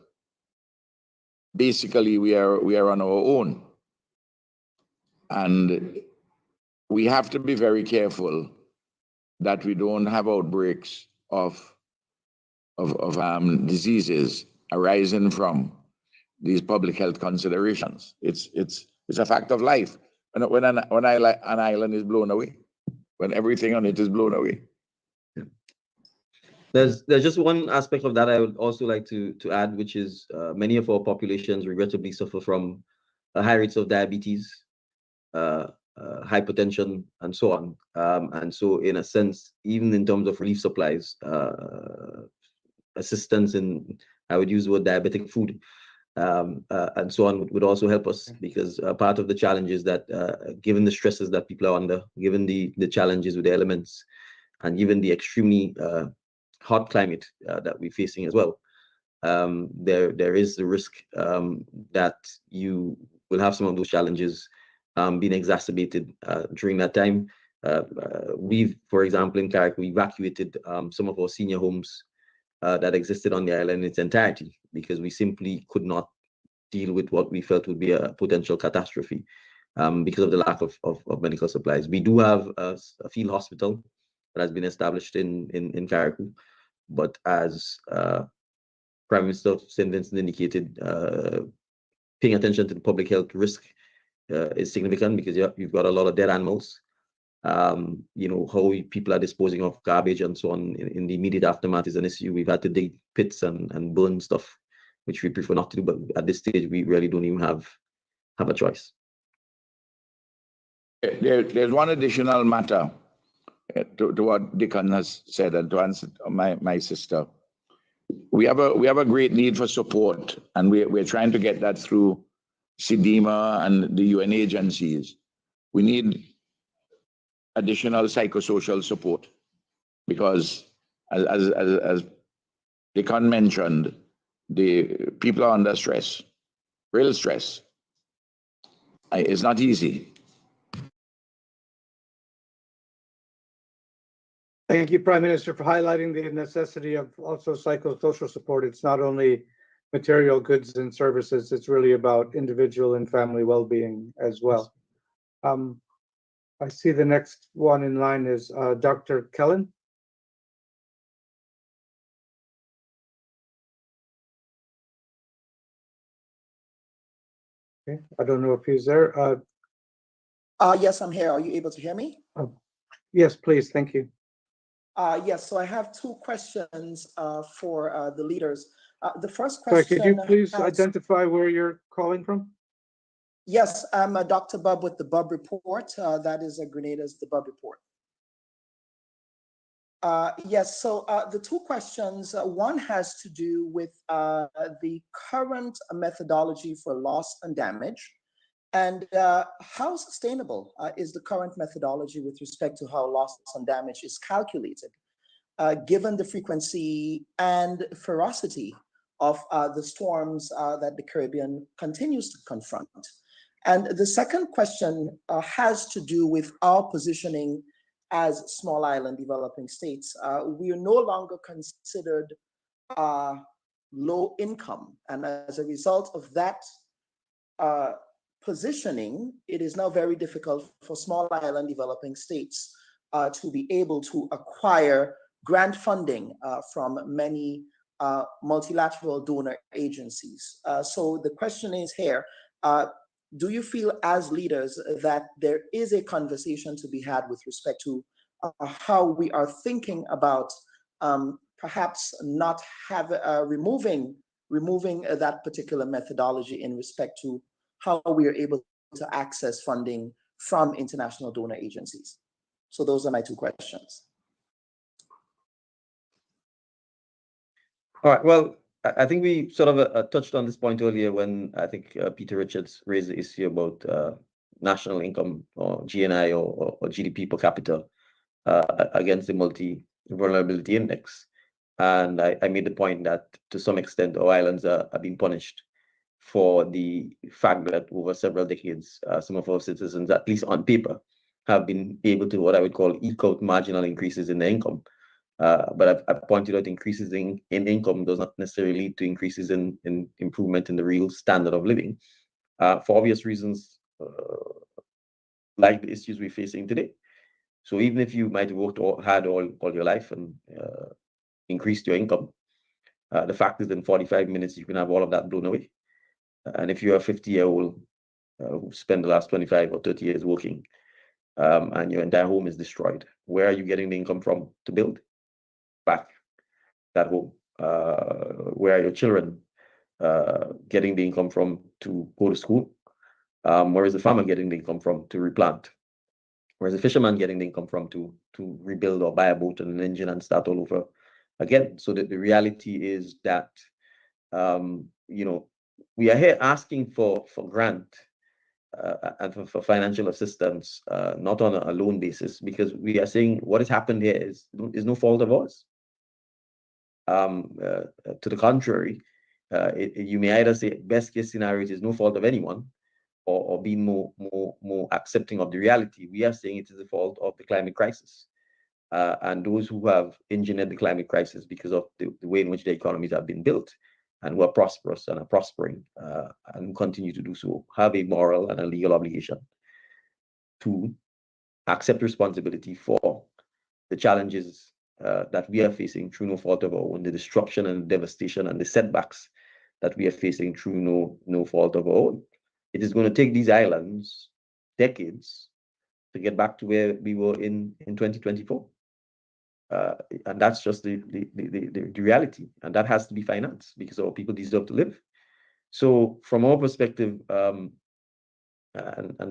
basically we are on our own, and we have to be very careful that we don't have outbreaks of diseases arising from these public health considerations. It's a fact of life. When an island is blown away, when everything on it is blown away. There's just one aspect of that I would also like to add, which is many of our populations regrettably suffer from high rates of diabetes, hypertension, and so on. And so in a sense, even in terms of relief supplies, assistance in, I would use the word diabetic food, and so on would also help us, because part of the challenge is that given the stresses that people are under, given the challenges with the elements, and given the extremely hot climate that we're facing as well, there is the risk that you will have some of those challenges being exacerbated during that time. We've, for example, in Carriacou, evacuated some of our senior homes that existed on the island in its entirety, because we simply could not deal with what we felt would be a potential catastrophe because of the lack of medical supplies. We do have a field hospital that has been established in Carriacou, but as Prime Minister of Saint Vincent indicated, paying attention to the public health risk is significant, because you've got a lot of dead animals. How people are disposing of garbage and so on in the immediate aftermath is an issue. We've had to dig pits and burn stuff, which we prefer not to do, but at this stage we really don't even have a choice. There's one additional matter to what Dickon has said, and to answer my sister. We have a great need for support, and we're trying to get that through CDEMA and the UN agencies. We need additional psychosocial support, because as Dickon mentioned, the people are under stress, real stress. It's not easy. Thank you, Prime Minister, for highlighting the necessity of also psychosocial support. It's not only material goods and services, it's really about individual and family well-being as well. I see the next one in line is Dr. Kellen. Okay, I don't know if he's there. Yes, I'm here. Are you able to hear me? Yes, please. Thank you. Yes, so I have two questions for the leaders. The first Sorry, question could you please has, identify where you're calling from? yes, I'm Dr. Bub with the Bub Report. That is Grenada's The Bub Report. Yes, so the two questions, one has to do with the current methodology for loss and damage, and how sustainable is the current methodology with respect to how loss and damage is calculated, given the frequency and ferocity of the storms that the Caribbean continues to confront. And the second question has to do with our positioning as small island developing states. We are no longer considered low income. And as a result of that positioning, it is now very difficult for small island developing states to be able to acquire grant funding from many multilateral donor agencies. So the question is here, do you feel as leaders that there is a conversation to be had with respect to how we are thinking about perhaps not removing that particular methodology in respect to how we are able to access funding from international donor agencies? So those are my two questions. All right. Well, I think we sort of touched on this point earlier when I think Peter Richards raised the issue about national income or GNI or GDP per capita against the multi-vulnerability index. And I made the point that to some extent our islands are being punished for the fact that over several decades, some of our citizens, at least on paper, have been able to what I would call eke out marginal increases in their income. But I've pointed out increases in income does not necessarily lead to increases in improvement in the real standard of living, for obvious reasons, like the issues we're facing today. So even if you might have worked hard all your life and increased your income, the fact is in 45 minutes, you can have all of that blown away. And if you're a 50-year-old who spent the last 25 or 30 years working, and your entire home is destroyed, where are you getting the income from to build back that home? Where are your children getting the income from to go to school? Where is the farmer getting the income from to replant? Where is the fisherman getting the income from to rebuild or buy a boat and an engine and start all over again? So the reality is that we are here asking for grant and for financial assistance, not on a loan basis, because we are saying what has happened here is no fault of ours. To the contrary, you may either say best case scenario, it is no fault of anyone, or being more accepting of the reality. We are saying it is the fault of the climate crisis, and those who have engineered the climate crisis because of the way in which the economies have been built and who are prosperous and are prospering and continue to do so, have a moral and a legal obligation to accept responsibility for the challenges that we are facing through no fault of our own, the destruction and the devastation and the setbacks that we are facing through no fault of our own. It is going to take these islands decades to get back to where we were in 2024. And that's just the reality. And that has to be financed because our people deserve to live. So from our perspective, and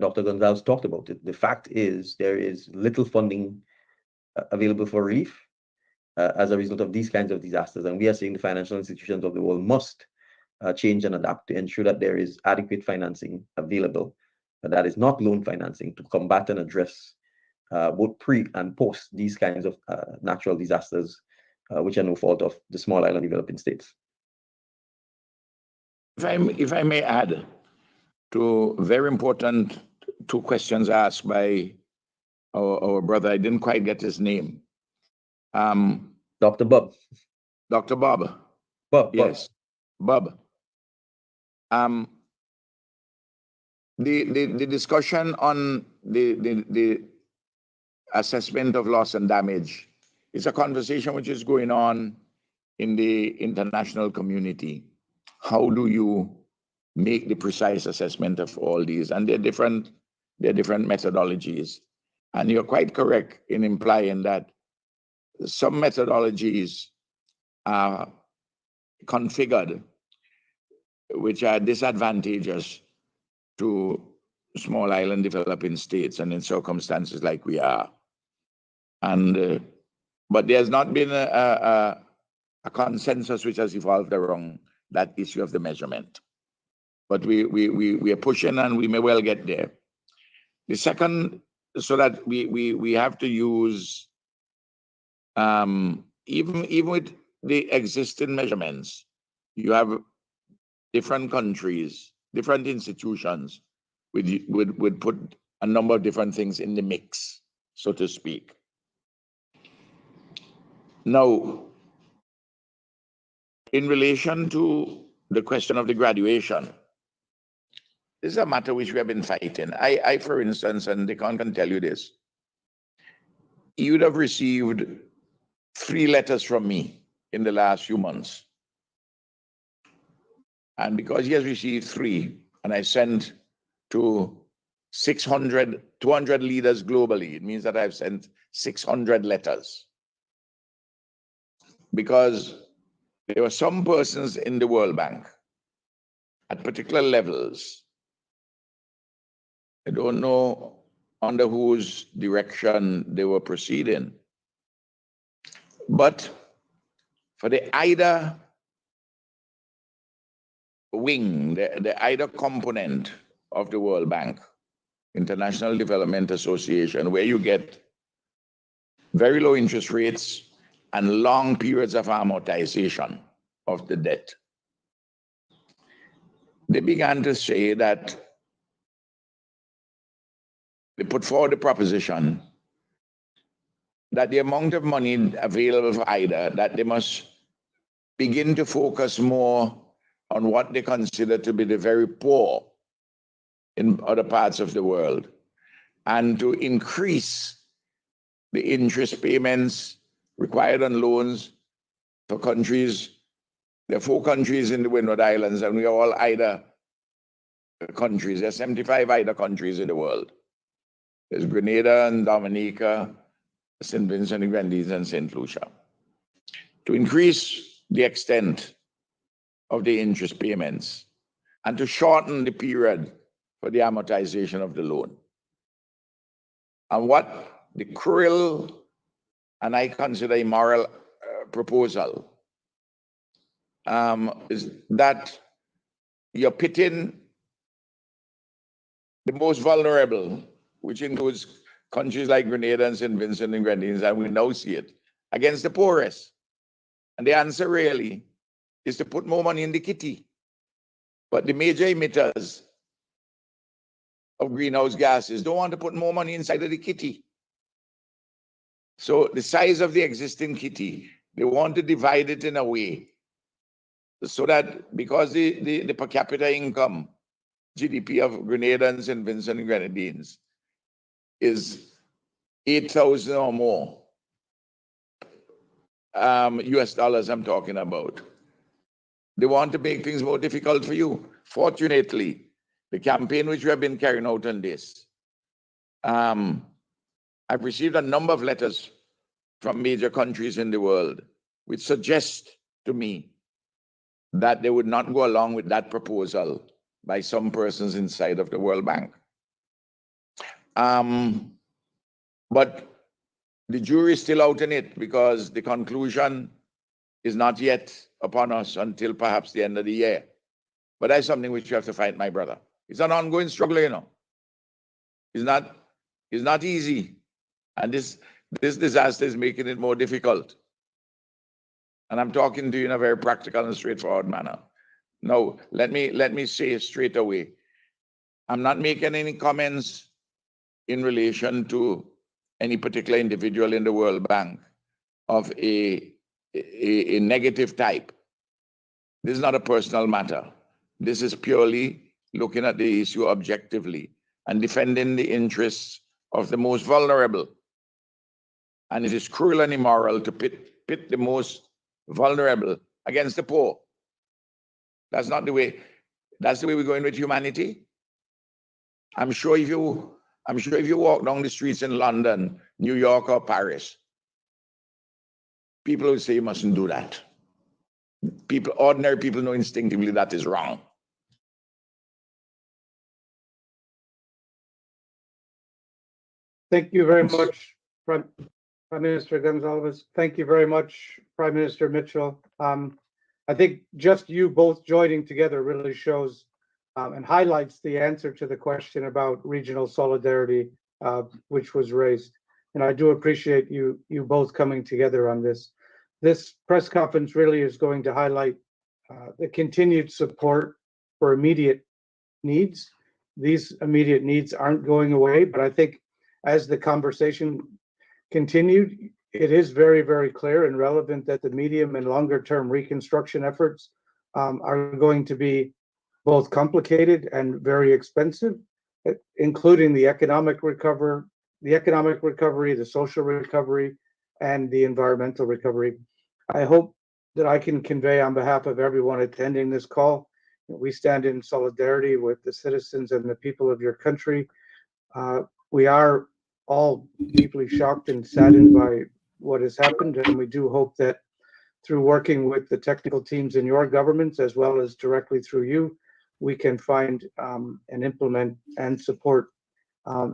Dr. Gonzalez talked about it, the fact is there is little funding available for relief as a result of these kinds of disasters. And we are saying the financial institutions of the world must change and adapt to ensure that there is adequate financing available, that is not loan financing, to combat and address both pre and post these kinds of natural disasters, which are no fault of the small island developing states. If I may add to very important two questions asked by our brother, I didn't quite get his name. Dr. Bub. Dr. Bob. Bub. Yes, Bob. The discussion on the assessment of loss and damage is a conversation which is going on in the international community. How do you make the precise assessment of all these? And they're different methodologies. And you're quite correct in implying that some methodologies are configured which are disadvantageous to small island developing states and in circumstances like we are. And but there's not been a consensus which has evolved around that issue of the measurement. But we are pushing, and we may well get there. The second, so that we have to use even with the existing measurements, you have different countries, different institutions would put a number of different things in the mix, so to speak. Now, in relation to the question of the graduation, this is a matter which we have been fighting. I for instance, and Dickon can tell you this, he would have received 3 letters from me in the last few months. And because he has received 3, and I sent to 200 leaders globally, it means that I've sent 600 letters. Because there were some persons in the World Bank at particular levels, I don't know under whose direction they were proceeding, but for the IDA wing, the IDA component of the World Bank, International Development Association, where you get very low interest rates and long periods of amortization of the debt, they began to say that they put forward the proposition that the amount of money available for IDA, that they must begin to focus more on what they consider to be the very poor in other parts of the world, and to increase the interest payments required on loans for countries. There are 4 countries in the Windward Islands, and we are all IDA countries. There are 75 IDA countries in the world. There's Grenada and Dominica, Saint Vincent, Grenadines, and Saint Lucia. To increase the extent of the interest payments and to shorten the period for the amortization of the loan. And what the cruel and I consider immoral proposal is that you're pitting the most vulnerable, which includes countries like Grenada and Saint Vincent and Grenadines, and we now see it, against the poorest. And the answer really is to put more money in the kitty. But the major emitters of greenhouse gases don't want to put more money inside of the kitty. So the size of the existing kitty, they want to divide it in a way so that because the per capita income, GDP of Grenada and Saint Vincent and Grenadines is 8,000 or more US dollars I'm talking about. They want to make things more difficult for you. Fortunately, the campaign which we have been carrying out on this, I've received a number of letters from major countries in the world which suggest to me that they would not go along with that proposal by some persons inside of the World Bank. But the jury is still out in it, because the conclusion is not yet upon us until perhaps the end of the year. But that's something which you have to fight, my brother. It's an ongoing struggle, you know. It's not easy. And this disaster is making it more difficult. And I'm talking to you in a very practical and straightforward manner. Now, let me say straight away, I'm not making any comments in relation to any particular individual in the World Bank of a negative type. This is not a personal matter. This is purely looking at the issue objectively and defending the interests of the most vulnerable. And it is cruel and immoral to pit the most vulnerable against the poor. That's not the way. That's the way we're going with humanity. I'm sure if you walk down the streets in London, New York, or Paris, people who say you mustn't do that. Ordinary people know instinctively that is wrong. Thank you very much, Prime Minister Gonzalez. Thank you very much, Prime Minister Mitchell. I think just you both joining together really shows and highlights the answer to the question about regional solidarity, which was raised. And I do appreciate you both coming together on this. This press conference really is going to highlight the continued support for immediate needs. These immediate needs aren't going away, but I think as the conversation continued, it is very, very clear and relevant that the medium and longer term reconstruction efforts are going to be both complicated and very expensive, including the economic recovery, the social recovery, and the environmental recovery. I hope that I can convey on behalf of everyone attending this call, we stand in solidarity with the citizens and the people of your country. We are all deeply shocked and saddened by what has happened, and we do hope that through working with the technical teams in your governments, as well as directly through you, we can find and implement and support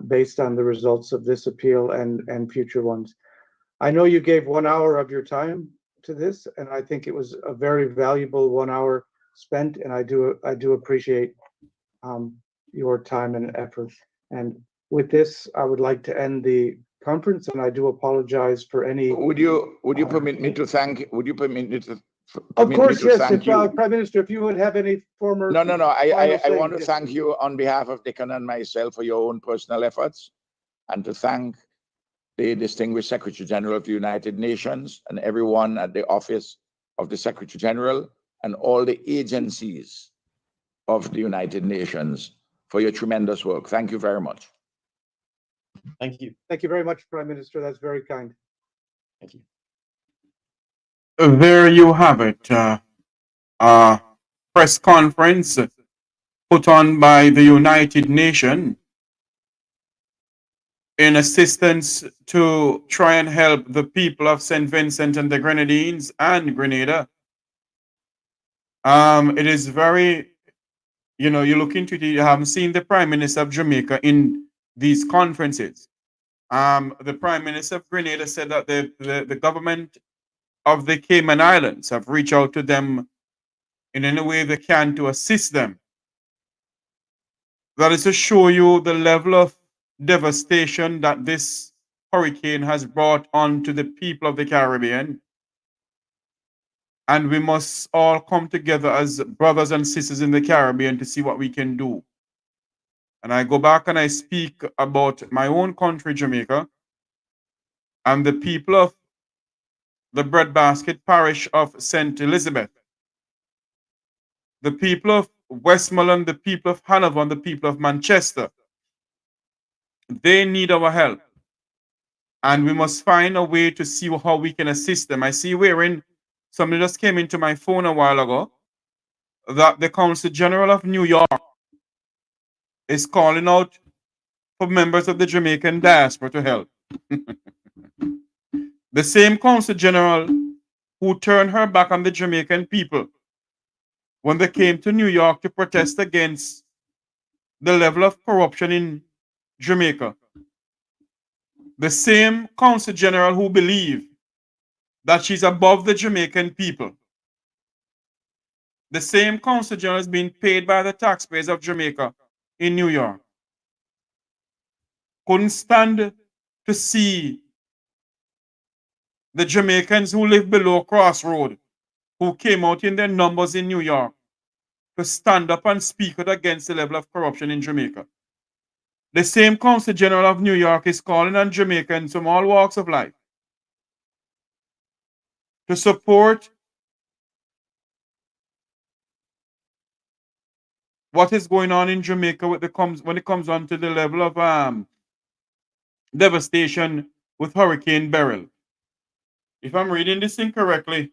based on the results of this appeal and future ones. I know you gave 1 hour of your time to this, and I think it was a very valuable 1 hour spent, and I do appreciate your time and effort. And with this, I would like to end the conference, and I do apologize for any. Would you permit me to thank? Would you permit me to? Of course, yes. Thank If you. Prime Minister, if you would have any former. No. I want to yes. thank you on behalf of Dickon and myself for your own personal efforts, and to thank the distinguished Secretary General of the United Nations and everyone at the office of the Secretary General and all the agencies of the United Nations for your tremendous work. Thank you very much. Thank you. Thank you very much, Prime Minister. That's very kind. Thank you. There you have it. Press conference put on by the United Nations in assistance to try and help the people of Saint Vincent and the Grenadines and Grenada. It is very, you look into it, you haven't seen the Prime Minister of Jamaica in these conferences. The Prime Minister of Grenada said that the government of the Cayman Islands have reached out to them in any way they can to assist them. That is to show you the level of devastation that this hurricane has brought on to the people of the Caribbean. And we must all come together as brothers and sisters in the Caribbean to see what we can do. And I go back and I speak about my own country, Jamaica, and the people of the Breadbasket Parish of St. Elizabeth, the people of Westmoreland, the people of Hanover, and the people of Manchester. They need our help. And we must find a way to see how we can assist them. I see somebody just came into my phone a while ago, that the Consul General of New York is calling out for members of the Jamaican diaspora to help. The same Consul General who turned her back on the Jamaican people when they came to New York to protest against the level of corruption in Jamaica. The same Consul General who believed that she's above the Jamaican people. The same Consul General is being paid by the taxpayers of Jamaica in New York. Couldn't stand to see the Jamaicans who live below Crossroad, who came out in their numbers in New York, to stand up and speak out against the level of corruption in Jamaica. The same Consul General of New York is calling on Jamaicans from all walks of life to support what is going on in Jamaica when it comes on to the level of devastation with Hurricane Beryl. If I'm reading this thing correctly,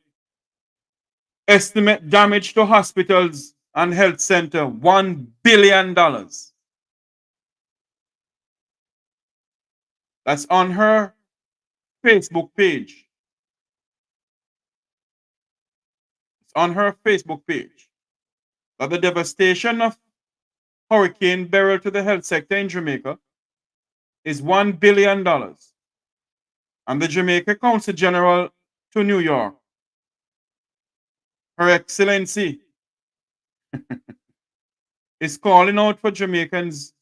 estimate damage to hospitals and health center, $1 billion. That's on her Facebook page. on her Facebook page that the devastation of Hurricane Beryl to the health sector in Jamaica is $1 billion. And the Jamaica Consul General to New York, Her Excellency, is calling out for Jamaicans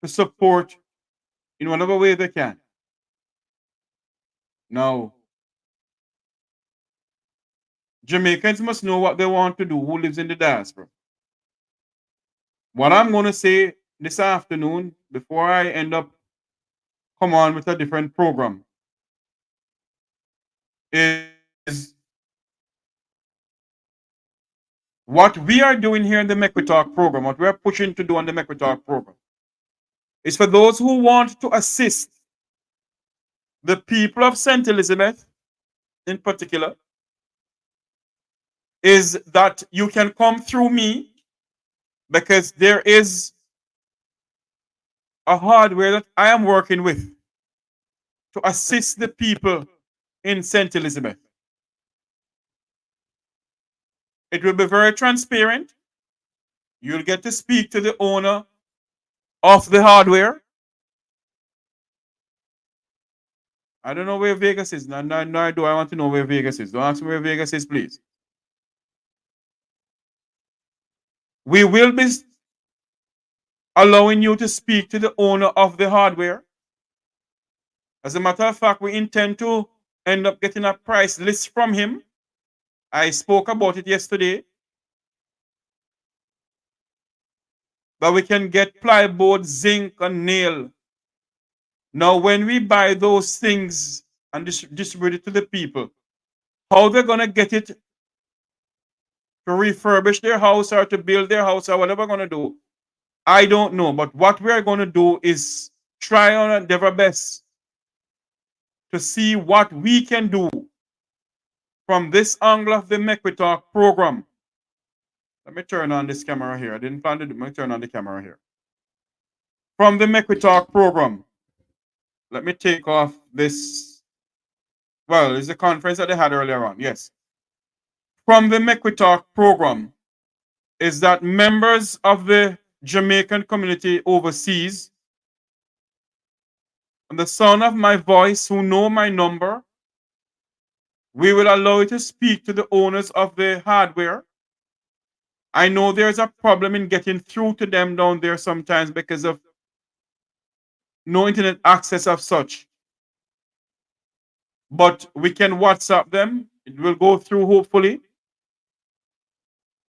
to support in whatever way they can. Now, Jamaicans must know what they want to do, who lives in the diaspora. What I'm going to say this afternoon, before I end up come on with a different program, is what we are doing here in the Make We Talk program, what we're pushing to do on the Make We Talk program, is for those who want to assist the people of St. Elizabeth in particular, is that you can come through me, because there is a hardware that I am working with to assist the people in St. Elizabeth. It will be very transparent. You'll get to speak to the owner of the hardware. I don't know where Vegas is. No, do I want to know where Vegas is. Don't ask me where Vegas is, please. We will be allowing you to speak to the owner of the hardware. As a matter of fact, we intend to end up getting a price list from him. I spoke about it yesterday. That we can get plywood, zinc, and nail. Now, when we buy those things and distribute it to the people, how they're going to get it to refurbish their house or to build their house or whatever they're going to do, I don't know. But what we're going to do is try our endeavor best to see what we can do from this angle of the Make We Talk program. Let me turn on this camera here. I didn't plan to do. Let me turn on the camera here. From the Make We Talk program, let me take off this. Well, it's the conference that they had earlier on. Yes. From the Make We Talk program is that members of the Jamaican community overseas, and the sound of my voice, who know my number, we will allow you to speak to the owners of the hardware. I know there's a problem in getting through to them down there sometimes because of no internet access of such. But we can WhatsApp them. It will go through, hopefully.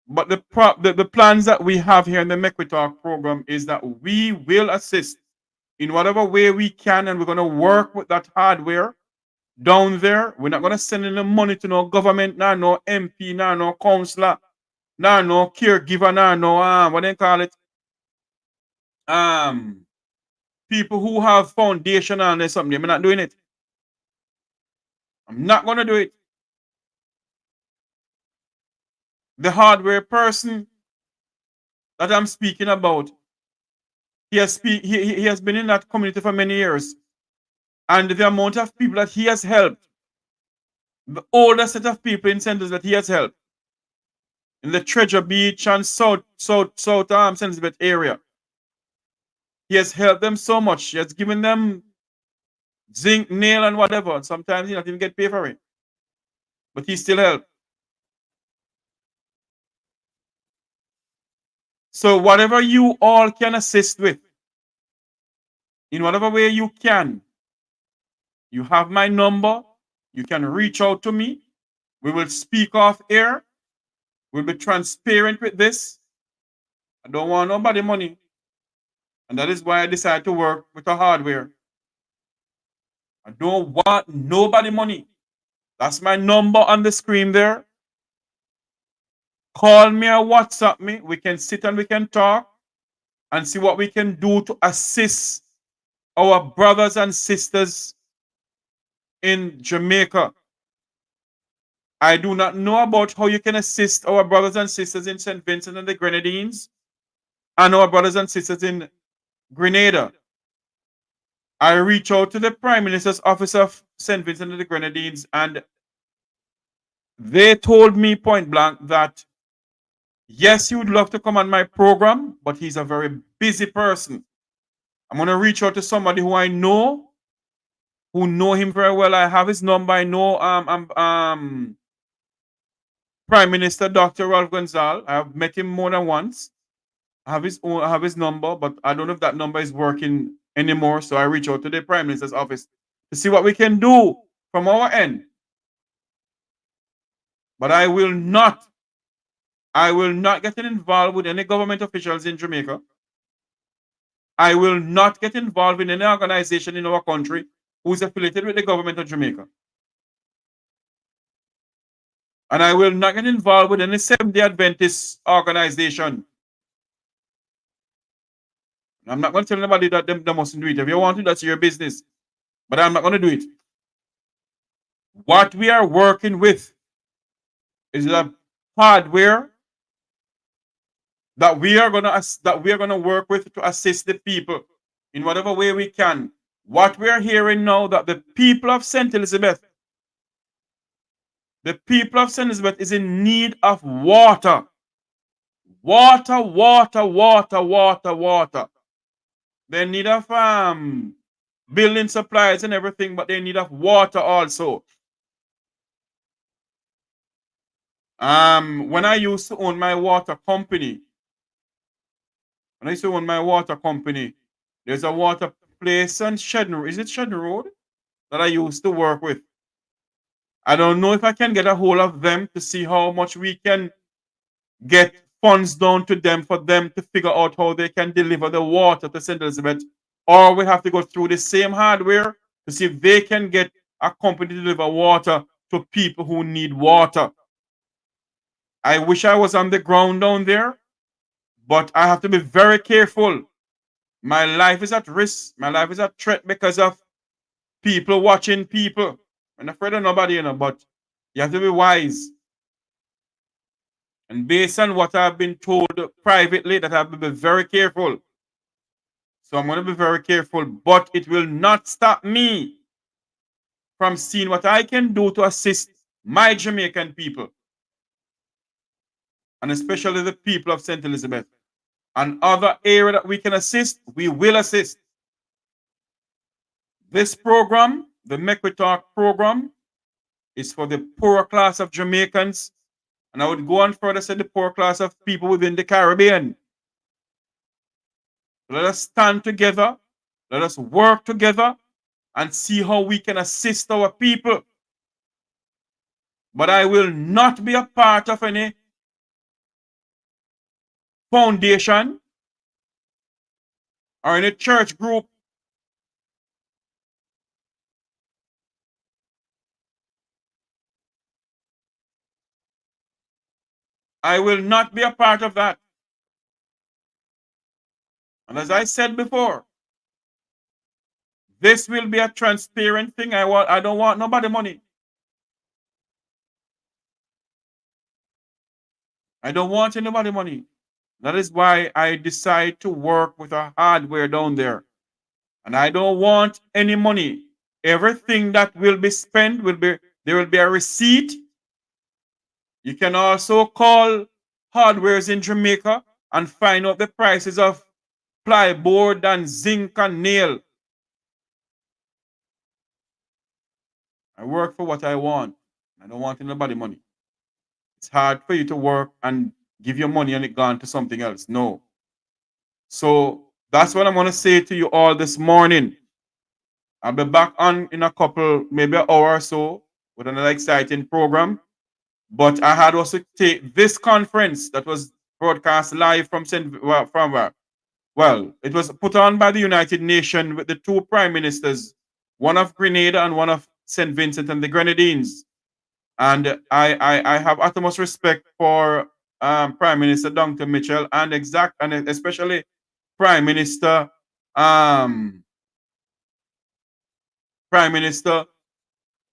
But the plans that we have here in the Make We Talk program is that we will assist in whatever way we can, and we're going to work with that hardware down there. We're not going to send any money to no government, no MP, no councillor, no caregiver, no what they call it, people who have foundation and something. I'm not doing it. I'm not going to do it. The hardware person that I'm speaking about, he has been in that community for many years. And the amount of people that he has helped, the older set of people in centers that he has helped, in the Treasure Beach and South St. Elizabeth area, he has helped them so much. He has given them zinc, nail, and whatever. And sometimes he not even get paid for it. But he still helped. So whatever you all can assist with, in whatever way you can, you have my number. You can reach out to me. We will speak off air. We'll be transparent with this. I don't want nobody money. And that is why I decided to work with the hardware. I don't want nobody money. That's my number on the screen there. Call me or WhatsApp me. We can sit and we can talk and see what we can do to assist our brothers and sisters in Jamaica. I do not know about how you can assist our brothers and sisters in Saint Vincent and the Grenadines and our brothers and sisters in Grenada. I reach out to the Prime Minister's Office of Saint Vincent and the Grenadines and they told me point blank that yes, he would love to come on my program, but he's a very busy person. I'm going to reach out to somebody who I know, who know him very well. I have his number. I know Prime Minister Dr. Ralph Gonsalves. I've met him more than once. I have his number, but I don't know if that number is working anymore. So I reach out to the Prime Minister's office to see what we can do from our end. But I will not get involved with any government officials in Jamaica. I will not get involved in any organization in our country who is affiliated with the government of Jamaica. And I will not get involved with any Seventh-day Adventist organization. I'm not going to tell anybody that they mustn't do it. If you want to, that's your business. But I'm not going to do it. What we are working with is a hardware that we are going to work with to assist the people in whatever way we can. What we are hearing now, that the people of St. Elizabeth is in need of water. Water. They need of building supplies and everything, but they need of water also. When I used to own my water company, there's a water place on Shedden. Is it Shedden Road? That I used to work with. I don't know if I can get a hold of them to see how much we can get funds down to them for them to figure out how they can deliver the water to St. Elizabeth, or we have to go through the same hardware to see if they can get a company to deliver water to people who need water. I wish I was on the ground down there, but I have to be very careful. My life is at risk. My life is at threat because of people watching people. I'm not afraid of nobody, but you have to be wise. And based on what I've been told privately, that I have to be very careful. So I'm going to be very careful, but it will not stop me from seeing what I can do to assist my Jamaican people, and especially the people of St. Elizabeth. And other area that we can assist, we will assist. This program, the Make We Talk program, is for the poor class of Jamaicans. And I would go on further, say the poor class of people within the Caribbean. Let us stand together. Let us work together and see how we can assist our people. But I will not be a part of any foundation or any church group. I will not be a part of that. And as I said before, this will be a transparent thing. I don't want nobody money. I don't want anybody money. That is why I decide to work with a hardware down there. And I don't want any money. Everything that will be spent there will be a receipt. You can also call hardwares in Jamaica and find out the prices of plyboard and zinc and nail. I work for what I want. I don't want anybody money. It's hard for you to work and give your money and it gone to something else. No. So that's what I'm going to say to you all this morning. I'll be back on in a couple, maybe an hour or so, with another exciting program. But I had also take this conference that was broadcast live from it was put on by the United Nations with the two prime ministers, one of Grenada and one of Saint Vincent and the Grenadines. And I have utmost respect for Prime Minister Dr. Mitchell and especially Prime Minister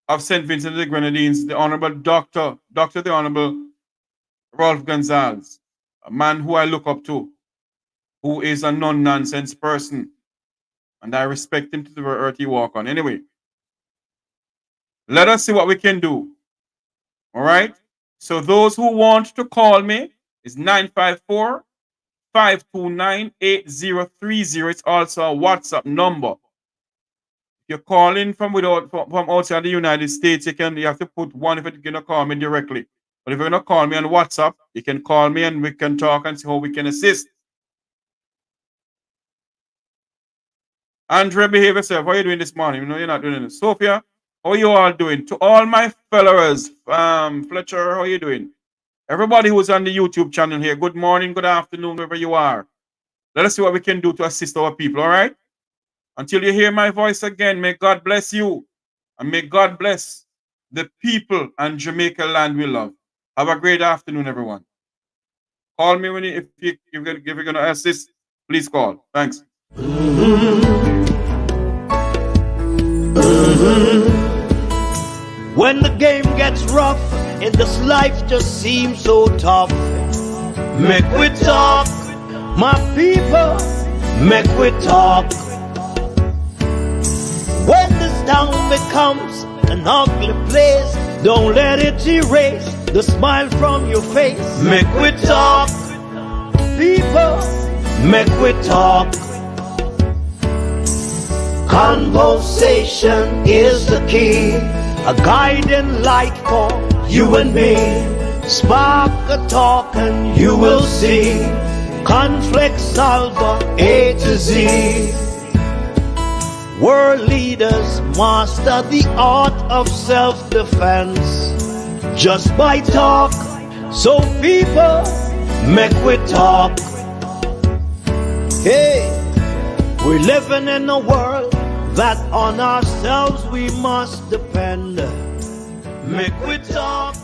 of St. Vincent and the Grenadines, the Honorable the Honorable Ralph Gonzalez, a man who I look up to, who is a non-nonsense person. And I respect him to the earth he walk on. Anyway, let us see what we can do. All right. So those who want to call me is 954-529-8030. It's also a WhatsApp number. If you're calling from outside the United States, you have to put one if you're gonna call me directly. But if you're gonna call me on WhatsApp, you can call me and we can talk and see how we can assist. Andre, behave yourself. How are you doing this morning? You know you're not doing it. Sophia, how are you all doing? To all my followers, Fletcher, how are you doing? Everybody who's on the YouTube channel here, good morning, good afternoon, wherever you are. Let us see what we can do to assist our people, all right? Until you hear my voice again, may God bless you. And may God bless the people and Jamaica land we love. Have a great afternoon, everyone. Call me if you're going to assist. Please call. Thanks. When the game gets rough and this life just seems so tough, make we talk, my people, make we talk. When this town becomes an ugly place, don't let it erase the smile from your face. Make we talk, people, make we talk. Conversation is the key, a guiding light for you and me. Spark a talk and you will see. Conflict solver A to Z. World leaders master the art of self-defense just by talk. So people, make we talk. Hey, we're living in a world that on ourselves we must depend. Make we talk.